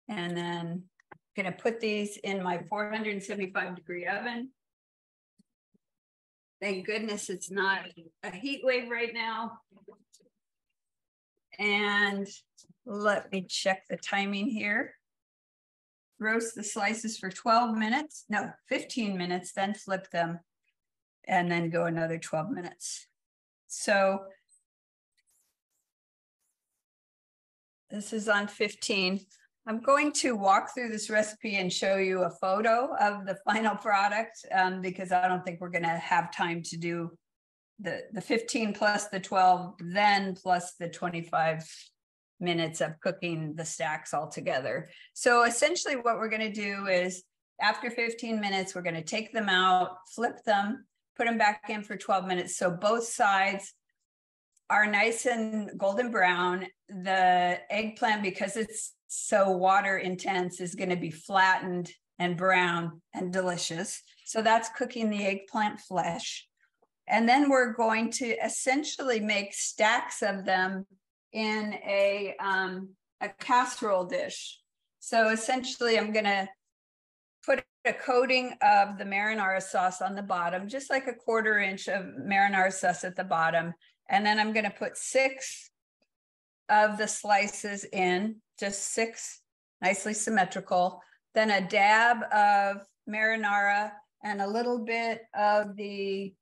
And then I'm going to put these in my 475-degree oven. Thank goodness it's not a heat wave right now. And let me check the timing here. Roast the slices for 12 minutes, no, 15 minutes, then flip them, and then go another 12 minutes. So this is on 15. I'm going to walk through this recipe and show you a photo of the final product because I don't think we're going to have time to do the 15 plus the 12, then plus the 25 minutes of cooking the stacks all together. So essentially what we're going to do is after 15 minutes, we're going to take them out, flip them, put them back in for 12 minutes. So both sides are nice and golden brown. The eggplant, because it's so water intense, is going to be flattened and brown and delicious. So that's cooking the eggplant flesh. And then we're going to essentially make stacks of them in a casserole dish. So essentially I'm going to put a coating of the marinara sauce on the bottom, just like a 1/4 inch of marinara sauce at the bottom. And then I'm going to put 6 of the slices in, just 6, nicely symmetrical. Then a dab of marinara and a little bit of the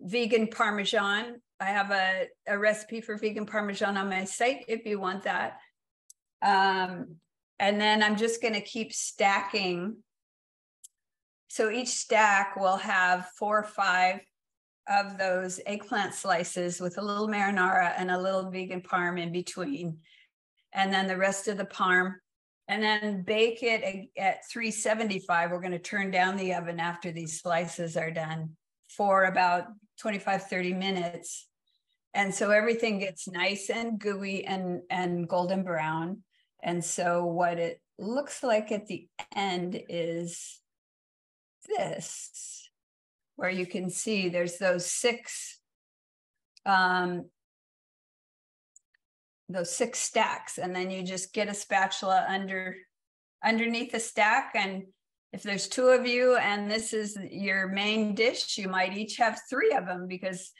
vegan Parmesan. I have a recipe for vegan Parmesan on my site if you want that. And then I'm just going to keep stacking. So each stack will have 4 or 5 of those eggplant slices with a little marinara and a little vegan parm in between. And then the rest of the parm. And then bake it at 375. We're going to turn down the oven after these slices are done for about 25, 30 minutes. And so everything gets nice and gooey and golden brown. And so what it looks like at the end is this, where you can see there's those 6 stacks. And then you just get a spatula underneath the stack. And if there's 2 of you and this is your main dish, you might each have 3 of them because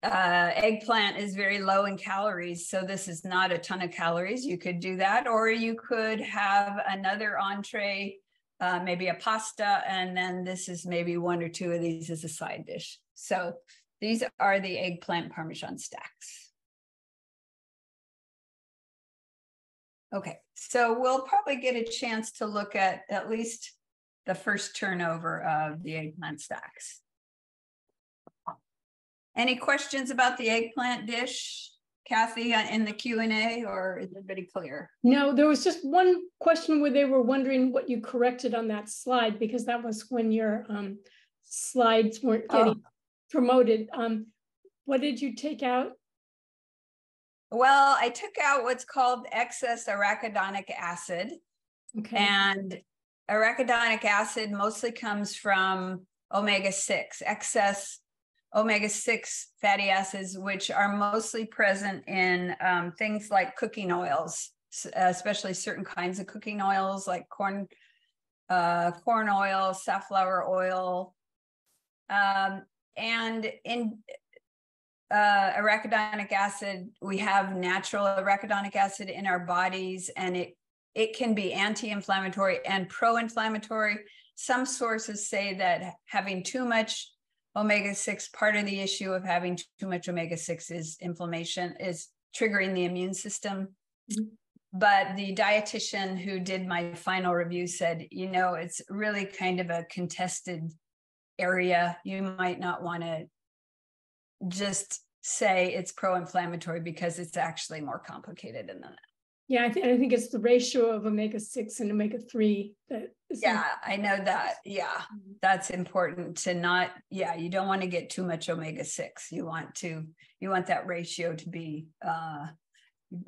eggplant is very low in calories. So this is not a ton of calories. You could do that, or you could have another entree, maybe a pasta, and then this is maybe 1 or 2 of these as a side dish. So these are the eggplant Parmesan stacks. Okay, so we'll probably get a chance to look at least the first turnover of the eggplant stacks. Any questions about the eggplant dish, Kathy, in the Q&A, or is everybody clear? No, there was just one question where they were wondering what you corrected on that slide, because that was when your slides weren't getting promoted. What did you take out? Well, I took out what's called excess arachidonic acid. Okay. And arachidonic acid mostly comes from omega-6, excess omega-6 fatty acids, which are mostly present in things like cooking oils, especially certain kinds of cooking oils like corn oil, safflower oil. And in arachidonic acid, we have natural arachidonic acid in our bodies, and it can be anti-inflammatory and pro-inflammatory. Some sources say that having too much omega-6, part of the issue of having too much omega-6 is inflammation, is triggering the immune system. Mm-hmm. But the dietitian who did my final review said, you know, it's really kind of a contested area. You might not want to just say it's pro-inflammatory because it's actually more complicated than that. Yeah, I think it's the ratio of omega-6 and omega-3 that is. Yeah, I know that. Yeah, that's important to not, you don't want to get too much omega-6. You want that ratio to be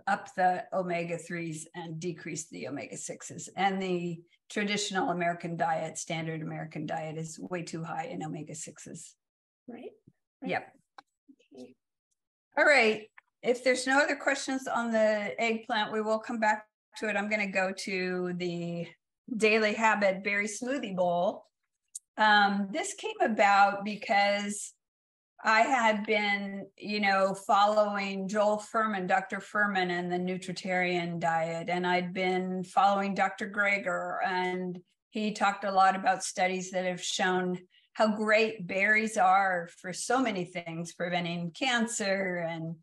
up the omega-3s and decrease the omega-6s. And the traditional American diet, standard American diet, is way too high in omega-6s. Right. Yep. Okay. All right. If there's no other questions on the eggplant, we will come back to it. I'm going to go to the Daily Habit Berry Smoothie Bowl. This came about because I had been, following Joel Fuhrman, Dr. Fuhrman, and the nutritarian diet, and I'd been following Dr. Greger, and he talked a lot about studies that have shown how great berries are for so many things, preventing cancer and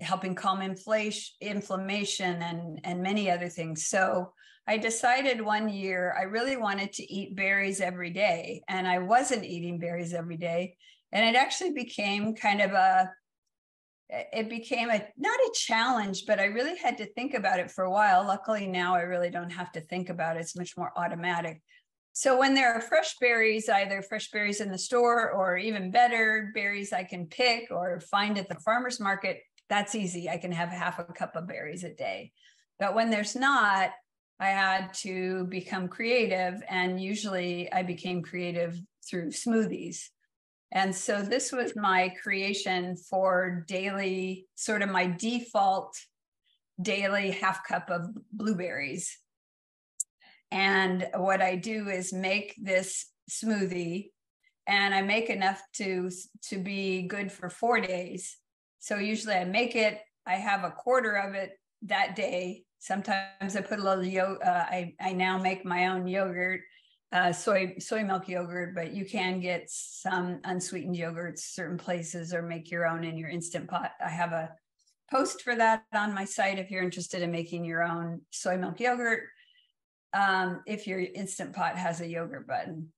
helping calm inflammation and many other things. So I decided one year I really wanted to eat berries every day, and I wasn't eating berries every day. And it actually became not a challenge, but I really had to think about it for a while. Luckily now I really don't have to think about it. It's much more automatic. So when there are fresh berries, either fresh berries in the store or even better, berries I can pick or find at the farmer's market, that's easy. I can have half a cup of berries a day. But when there's not, I had to become creative. And usually I became creative through smoothies. And so this was my creation for daily, sort of my default daily half cup of blueberries. And what I do is make this smoothie, and I make enough to be good for 4 days. So usually I make it, I have a quarter of it that day. Sometimes I put a little I now make my own yogurt, soy milk yogurt, but you can get some unsweetened yogurts certain places, or make your own in your Instant Pot. I have a post for that on my site if you're interested in making your own soy milk yogurt. If your Instant Pot has a yogurt button.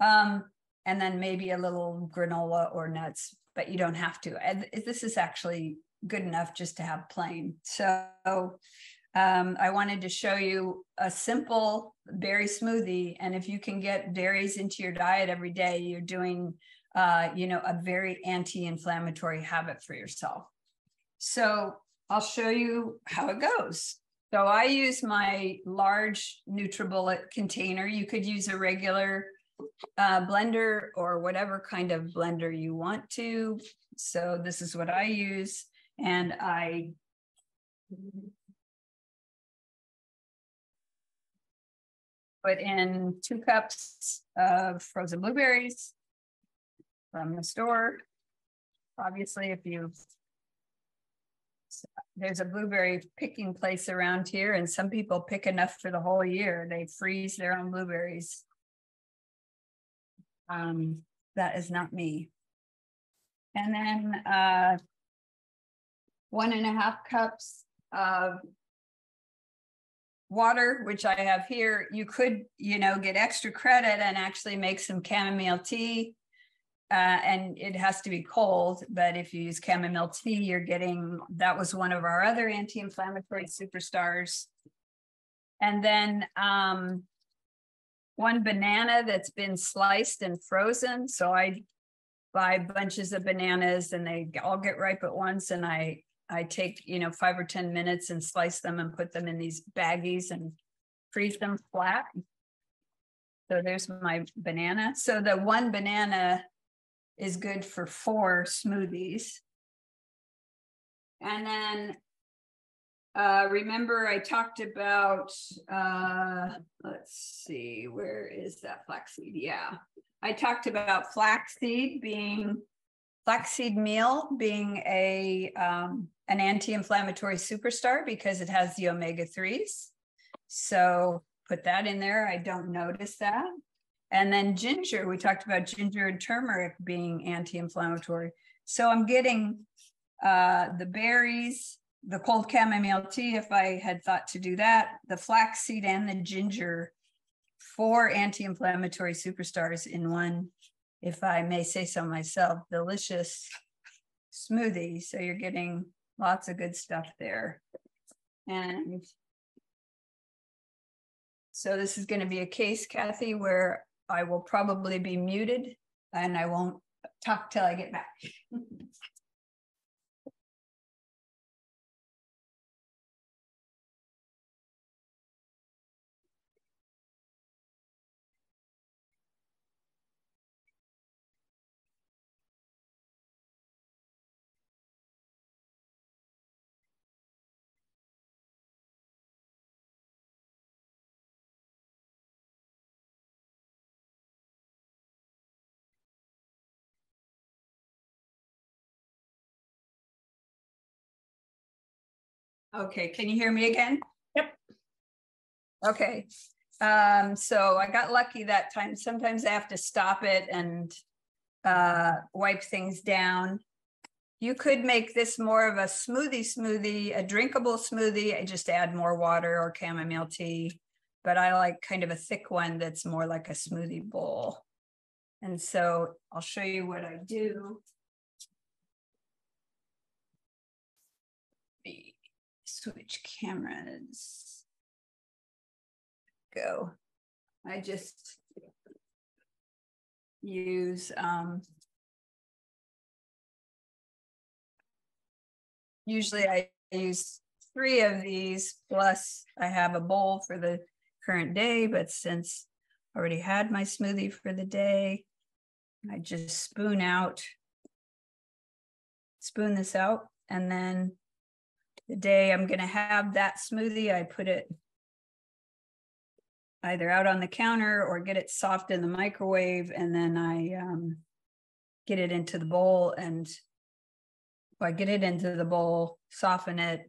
And then maybe a little granola or nuts, but you don't have to. And this is actually good enough just to have plain. So I wanted to show you a simple berry smoothie. And if you can get berries into your diet every day, you're doing, a very anti-inflammatory habit for yourself. So I'll show you how it goes. So I use my large NutriBullet container. You could use a regular blender or whatever kind of blender you want to. So this is what I use. And I put in 2 cups of frozen blueberries from the store. Obviously, there's a blueberry picking place around here, and some people pick enough for the whole year. They freeze their own blueberries. That is not me. And then 1.5 cups of water, which I have here. You could, get extra credit and actually make some chamomile tea. And it has to be cold, but if you use chamomile tea, that was one of our other anti-inflammatory superstars. And then 1 banana that's been sliced and frozen. So I buy bunches of bananas and they all get ripe at once. And I take, 5 or 10 minutes and slice them and put them in these baggies and freeze them flat. So there's my banana. So the 1 banana is good for 4 smoothies. And then remember I talked about, let's see, where is that flaxseed? Yeah, I talked about flaxseed meal being an anti-inflammatory superstar because it has the omega-3s. So put that in there. I don't notice that. And then ginger, we talked about ginger and turmeric being anti-inflammatory. So I'm getting the berries, the cold chamomile tea, if I had thought to do that, the flaxseed and the ginger, 4 anti-inflammatory superstars in one, if I may say so myself, delicious smoothie. So you're getting lots of good stuff there. And so this is going to be a case, Kathy, where I will probably be muted and I won't talk till I get back. Okay, can you hear me again? Yep. Okay. So I got lucky that time. Sometimes I have to stop it and wipe things down. You could make this more of a smoothie, a drinkable smoothie. I just add more water or chamomile tea, but I like kind of a thick one that's more like a smoothie bowl. And so I'll show you what I do. Switch cameras. Go. I just use usually I use 3 of these, plus I have a bowl for the current day, but since I already had my smoothie for the day, I just spoon this out, and then the day I'm going to have that smoothie, I put it either out on the counter or get it soft in the microwave, and then I get it into the bowl. And I get it into the bowl, soften it.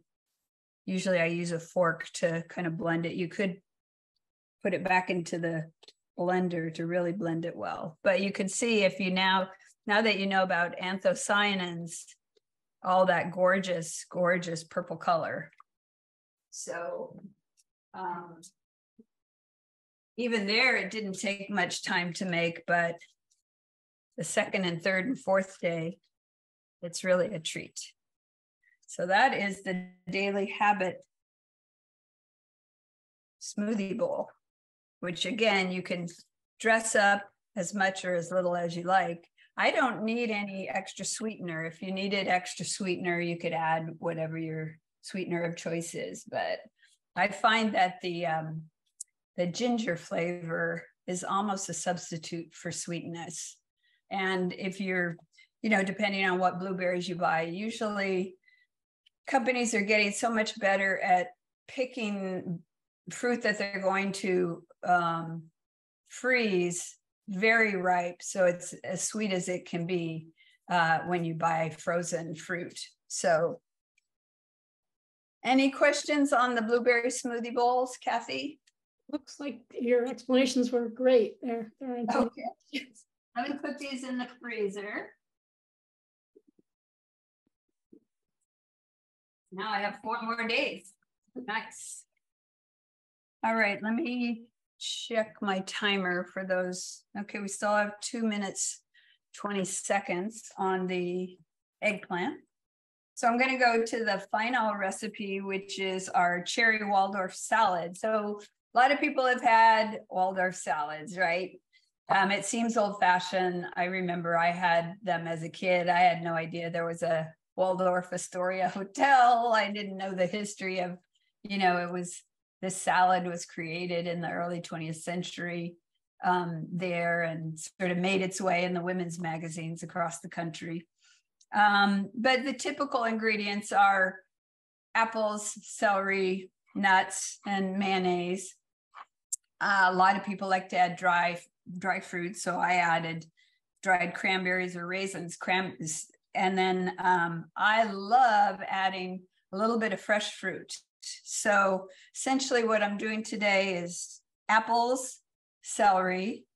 Usually I use a fork to kind of blend it. You could put it back into the blender to really blend it well. But you can see, if you now that you know about anthocyanins, all that gorgeous, gorgeous purple color. So even there, it didn't take much time to make, but the second and third and fourth day, it's really a treat. So that is the Daily Habit smoothie bowl, which again, you can dress up as much or as little as you like. I don't need any extra sweetener. If you needed extra sweetener, you could add whatever your sweetener of choice is. But I find that the ginger flavor is almost a substitute for sweetness. And if you're, depending on what blueberries you buy, usually companies are getting so much better at picking fruit that they're going to freeze very ripe, so it's as sweet as it can be when you buy frozen fruit. So any questions on the blueberry smoothie bowls, Kathy? Looks like your explanations were great. There aren't any questions. Let me put these in the freezer. Now I have 4 more days. Nice. All right, let me check my timer for those. Okay, we still have 2 minutes, 20 seconds on the eggplant. So I'm going to go to the final recipe, which is our cherry Waldorf salad. So a lot of people have had Waldorf salads, right? It seems old-fashioned. I remember I had them as a kid. I had no idea there was a Waldorf Astoria hotel. I didn't know the history of, this salad was created in the early 20th century there, and sort of made its way in the women's magazines across the country. But the typical ingredients are apples, celery, nuts, and mayonnaise. A lot of people like to add dry fruit, so I added dried cranberries or raisins, and then I love adding a little bit of fresh fruit. So essentially what I'm doing today is apples, celery,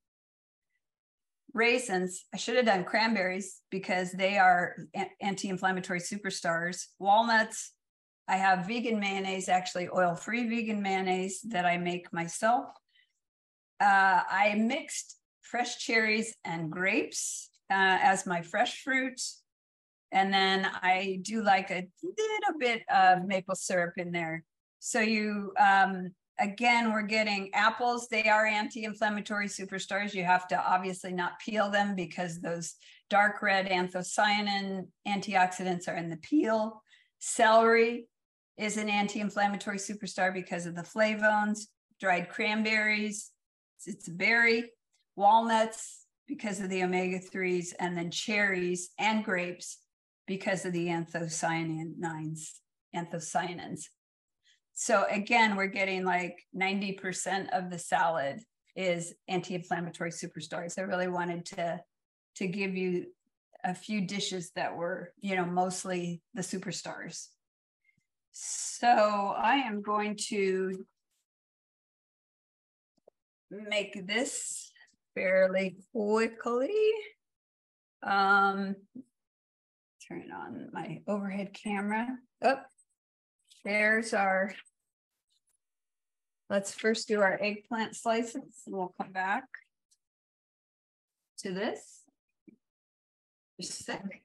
raisins. I should have done cranberries because they are anti-inflammatory superstars. Walnuts. I have vegan mayonnaise, actually oil-free vegan mayonnaise that I make myself. I mixed fresh cherries and grapes as my fresh fruit. And then I do like a little bit of maple syrup in there So you, again, we're getting apples. They are anti-inflammatory superstars. You have to obviously not peel them because those dark red anthocyanin antioxidants are in the peel. Celery is an anti-inflammatory superstar because of the flavones. Dried cranberries, it's a berry. Walnuts because of the omega-3s, and then cherries and grapes because of the anthocyanins. So again, we're getting like 90% of the salad is anti-inflammatory superstars. I really wanted to give you a few dishes that were, you know, mostly the superstars. So I am going to make this fairly quickly. Turn on my overhead camera. Oh, there's our, let's first do our eggplant slices and we'll come back to this. Just a second.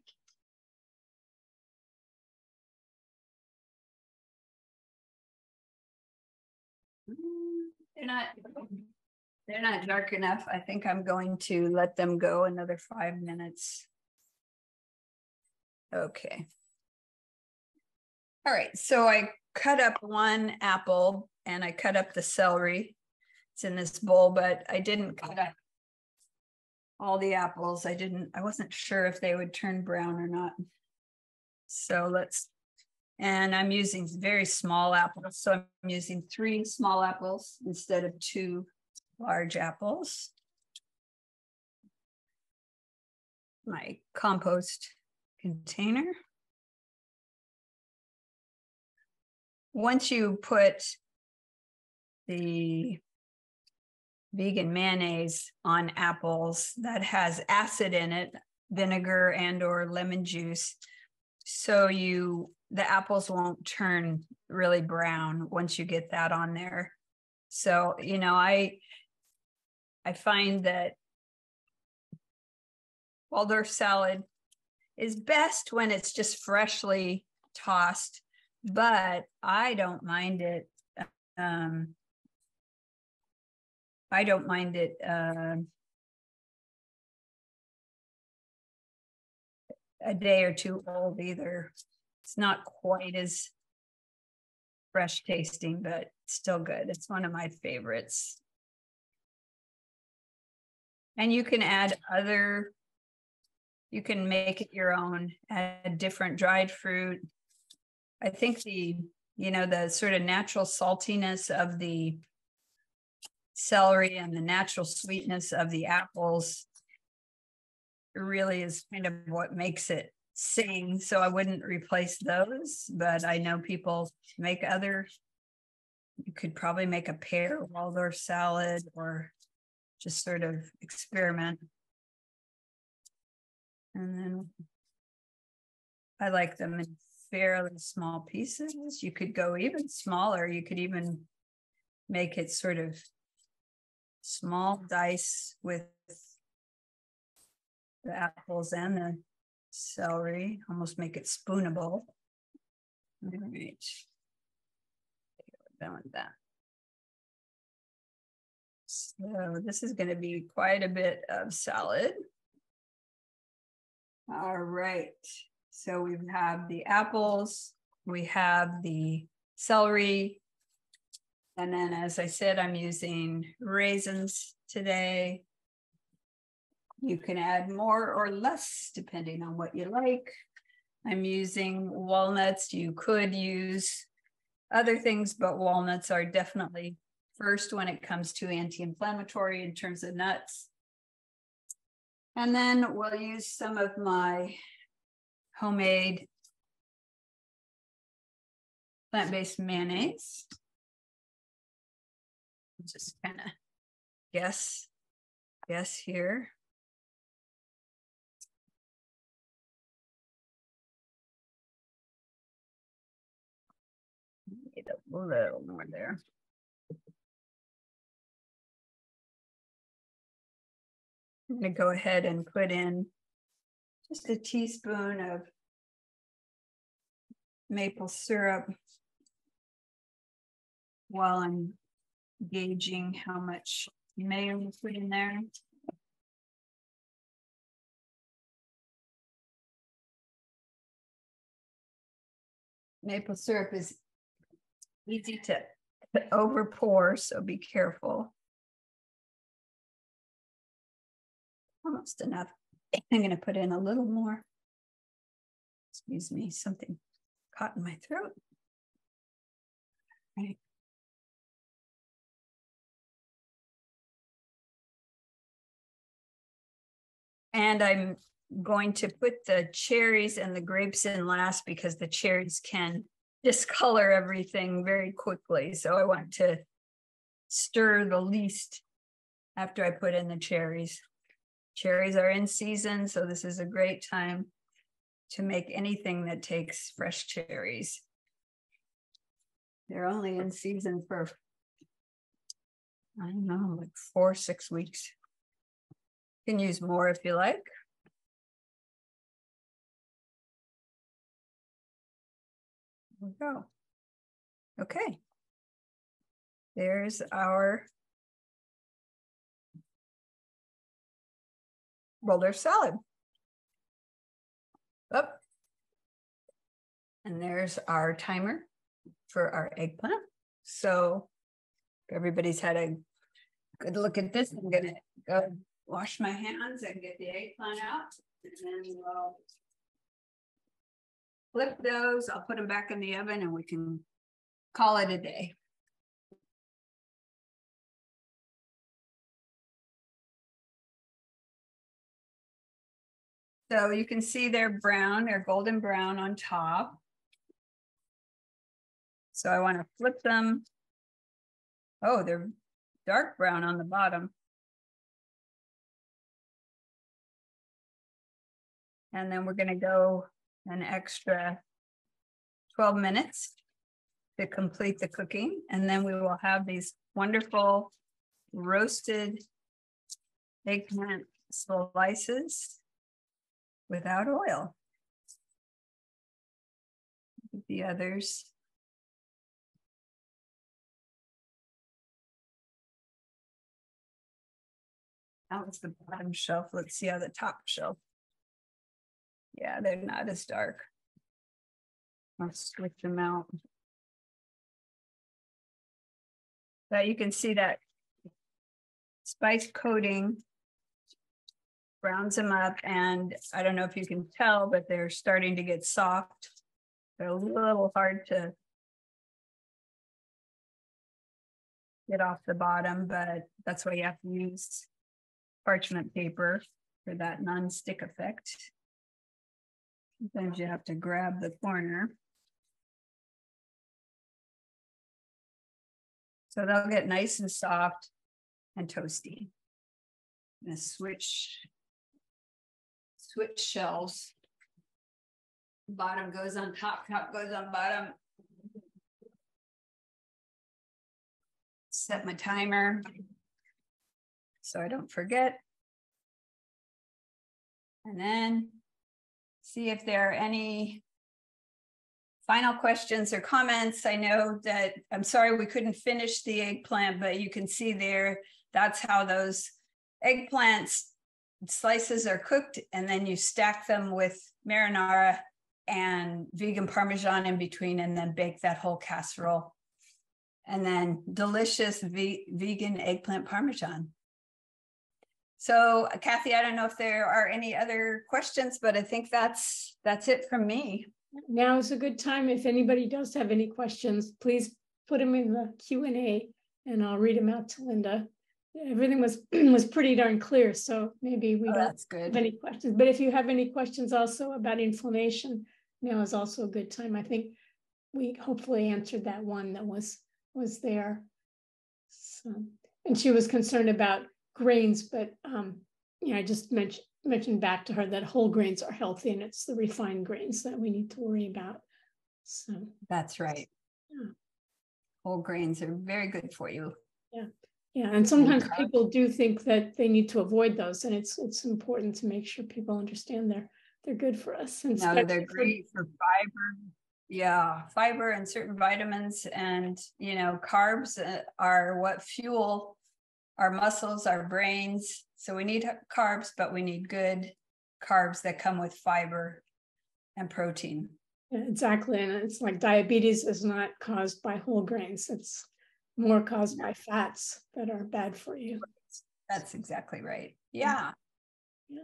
They're not dark enough. I think I'm going to let them go another 5 minutes. Okay. All right, so I cut up one apple and I cut up the celery. It's in this bowl, but I didn't cut up all the apples. I wasn't sure if they would turn brown or not. So and I'm using very small apples. So I'm using 3 small apples instead of 2 large apples. My compost container. Once you put the vegan mayonnaise on apples that has acid in it, vinegar and or lemon juice, so the apples won't turn really brown once you get that on there. So, you know, I find that Waldorf salad is best when it's just freshly tossed, but I don't mind it. I don't mind it a day or 2 old either. It's not quite as fresh tasting, but still good. It's one of my favorites. And you can add you can make it your own, add different dried fruit. I think the sort of natural saltiness of the celery and the natural sweetness of the apples really is kind of what makes it sing. So I wouldn't replace those, but I know people make you could probably make a pear Waldorf salad or just sort of experiment. And then I like them in fairly small pieces. You could go even smaller. You could even make it sort of small dice with the apples and the celery, almost make it spoonable. All right. Done with that. So this is going to be quite a bit of salad. All right. So we have the apples, we have the celery, and then as I said, I'm using raisins today. You can add more or less depending on what you like. I'm using walnuts. You could use other things, but walnuts are definitely first when it comes to anti-inflammatory in terms of nuts. And then we'll use some of my homemade plant-based mayonnaise. Just kind of guess here. Need a little more there. I'm going to go ahead and put in just a teaspoon of maple syrup. while I'm gauging how much mayo to put in there. Maple syrup is easy to over pour, so be careful. Almost enough. I'm going to put in a little more. Excuse me, something caught in my throat. Right. And I'm going to put the cherries and the grapes in last because the cherries can discolor everything very quickly. So I want to stir the least after I put in the cherries. Cherries are in season, so this is a great time to make anything that takes fresh cherries. They're only in season for, I don't know, like 4 or 6 weeks. You can use more if you like. There we go. Okay. There's our Waldorf salad. Oh. And there's our timer for our eggplant. So if everybody's had a good look at this, I'm gonna go wash my hands and get the eggplant out. And then we'll flip those. I'll put them back in the oven and we can call it a day. So you can see they're brown, they're golden brown on top. So I want to flip them. Oh, they're dark brown on the bottom. And then we're going to go an extra 12 minutes to complete the cooking. And then we will have these wonderful roasted eggplant slices without oil. The others. That was the bottom shelf. Let's see how the top shelf. Yeah, they're not as dark. I'll switch them out. But you can see that spice coating browns them up, and I don't know if you can tell, but they're starting to get soft. They're a little hard to get off the bottom, but that's why you have to use parchment paper for that non-stick effect. Sometimes you have to grab the corner. So they'll get nice and soft and toasty. I'm gonna switch shelves. Bottom goes on top, top goes on bottom. Set my timer so I don't forget. And then see if there are any final questions or comments. I know that, I'm sorry we couldn't finish the eggplant, but you can see there, that's how those eggplants slices are cooked, and then you stack them with marinara and vegan Parmesan in between, and then bake that whole casserole. And then delicious vegan eggplant Parmesan. So Kathy, I don't know if there are any other questions, but I think that's it from me. Now is a good time. If anybody does have any questions, please put them in the Q&A and I'll read them out to Linda. Everything was pretty darn clear, so maybe we don't have any questions. But if you have any questions also about inflammation, now is also a good time. I think we hopefully answered that one that was there. So, and she was concerned about grains, but I just mentioned back to her that whole grains are healthy, and it's the refined grains that we need to worry about. So that's right. Yeah. Whole grains are very good for you. Yeah. Yeah, and sometimes people do think that they need to avoid those, and it's important to make sure people understand they're good for us. And no, they're great for fiber. Yeah, fiber and certain vitamins, and carbs are what fuel our muscles, our brains. So we need carbs, but we need good carbs that come with fiber and protein. Yeah, exactly. And it's like diabetes is not caused by whole grains. It's more caused by fats that are bad for you. That's exactly right. Yeah. Yeah.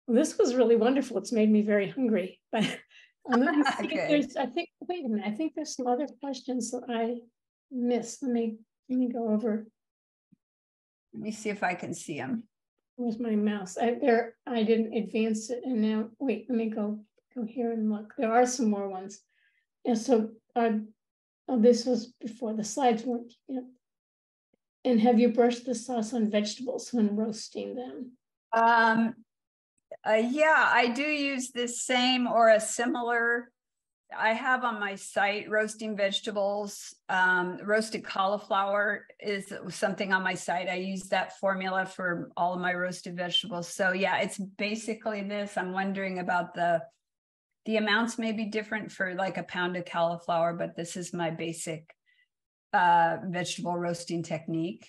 Well, this was really wonderful. It's made me very hungry. But let me see if there's, wait a minute. I think there's some other questions that I missed. Let me go over. Let me see if I can see them. Where's my mouse? I didn't advance it. And now, wait, let me go here and look. There are some more ones. And so this was before the slides weren't. And have you brushed the sauce on vegetables when roasting them? Yeah, I do use this same or a similar. I have on my site roasting vegetables. Roasted cauliflower is something on my site. I use that formula for all of my roasted vegetables. So yeah, it's basically this. I'm wondering about the amounts may be different for like a pound of cauliflower, but this is my basic vegetable roasting technique.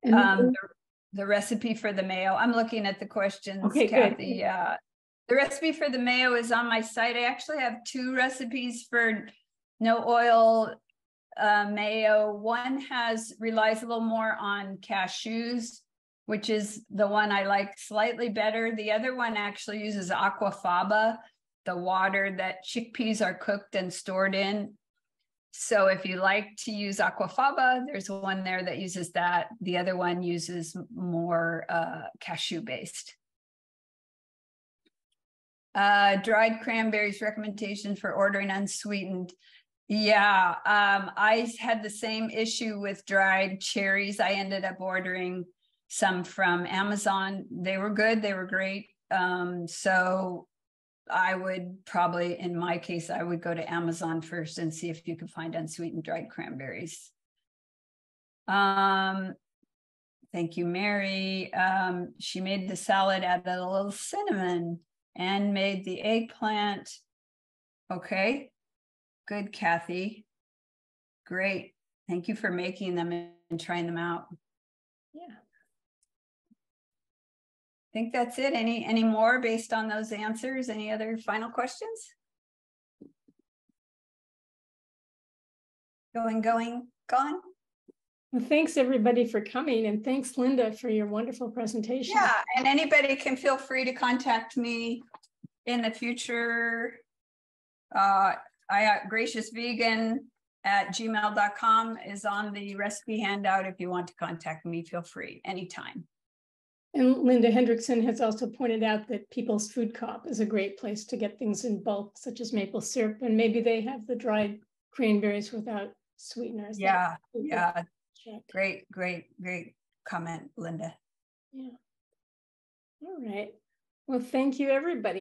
The recipe for the mayo. I'm looking at the questions, okay, Kathy. Good. The recipe for the mayo is on my site. I actually have 2 recipes for no oil mayo. One relies a little more on cashews, which is the one I like slightly better. The other one actually uses aquafaba, the water that chickpeas are cooked and stored in. So if you like to use aquafaba, there's one there that uses that. The other one uses more cashew based. Dried cranberries recommendation for ordering unsweetened. Yeah, I had the same issue with dried cherries. I ended up ordering some from Amazon. They were good. They were great. So I would probably, in my case, I would go to Amazon first and see if you could find unsweetened dried cranberries. Thank you, Mary. She made the salad, added a little cinnamon, and made the eggplant. Okay, good, Kathy. Great. Thank you for making them and trying them out. Yeah. I think that's it. Any more based on those answers? Any other final questions? Gone. Well, thanks everybody for coming, and thanks Linda for your wonderful presentation. Yeah, and anybody can feel free to contact me in the future. graciousvegan@gmail.com is on the recipe handout. If you want to contact me, feel free anytime. And Linda Hendrickson has also pointed out that People's Food Co-op is a great place to get things in bulk, such as maple syrup, and maybe they have the dried cranberries without sweeteners. Yeah, yeah. Great comment, Linda. Yeah. All right. Well, thank you, everybody.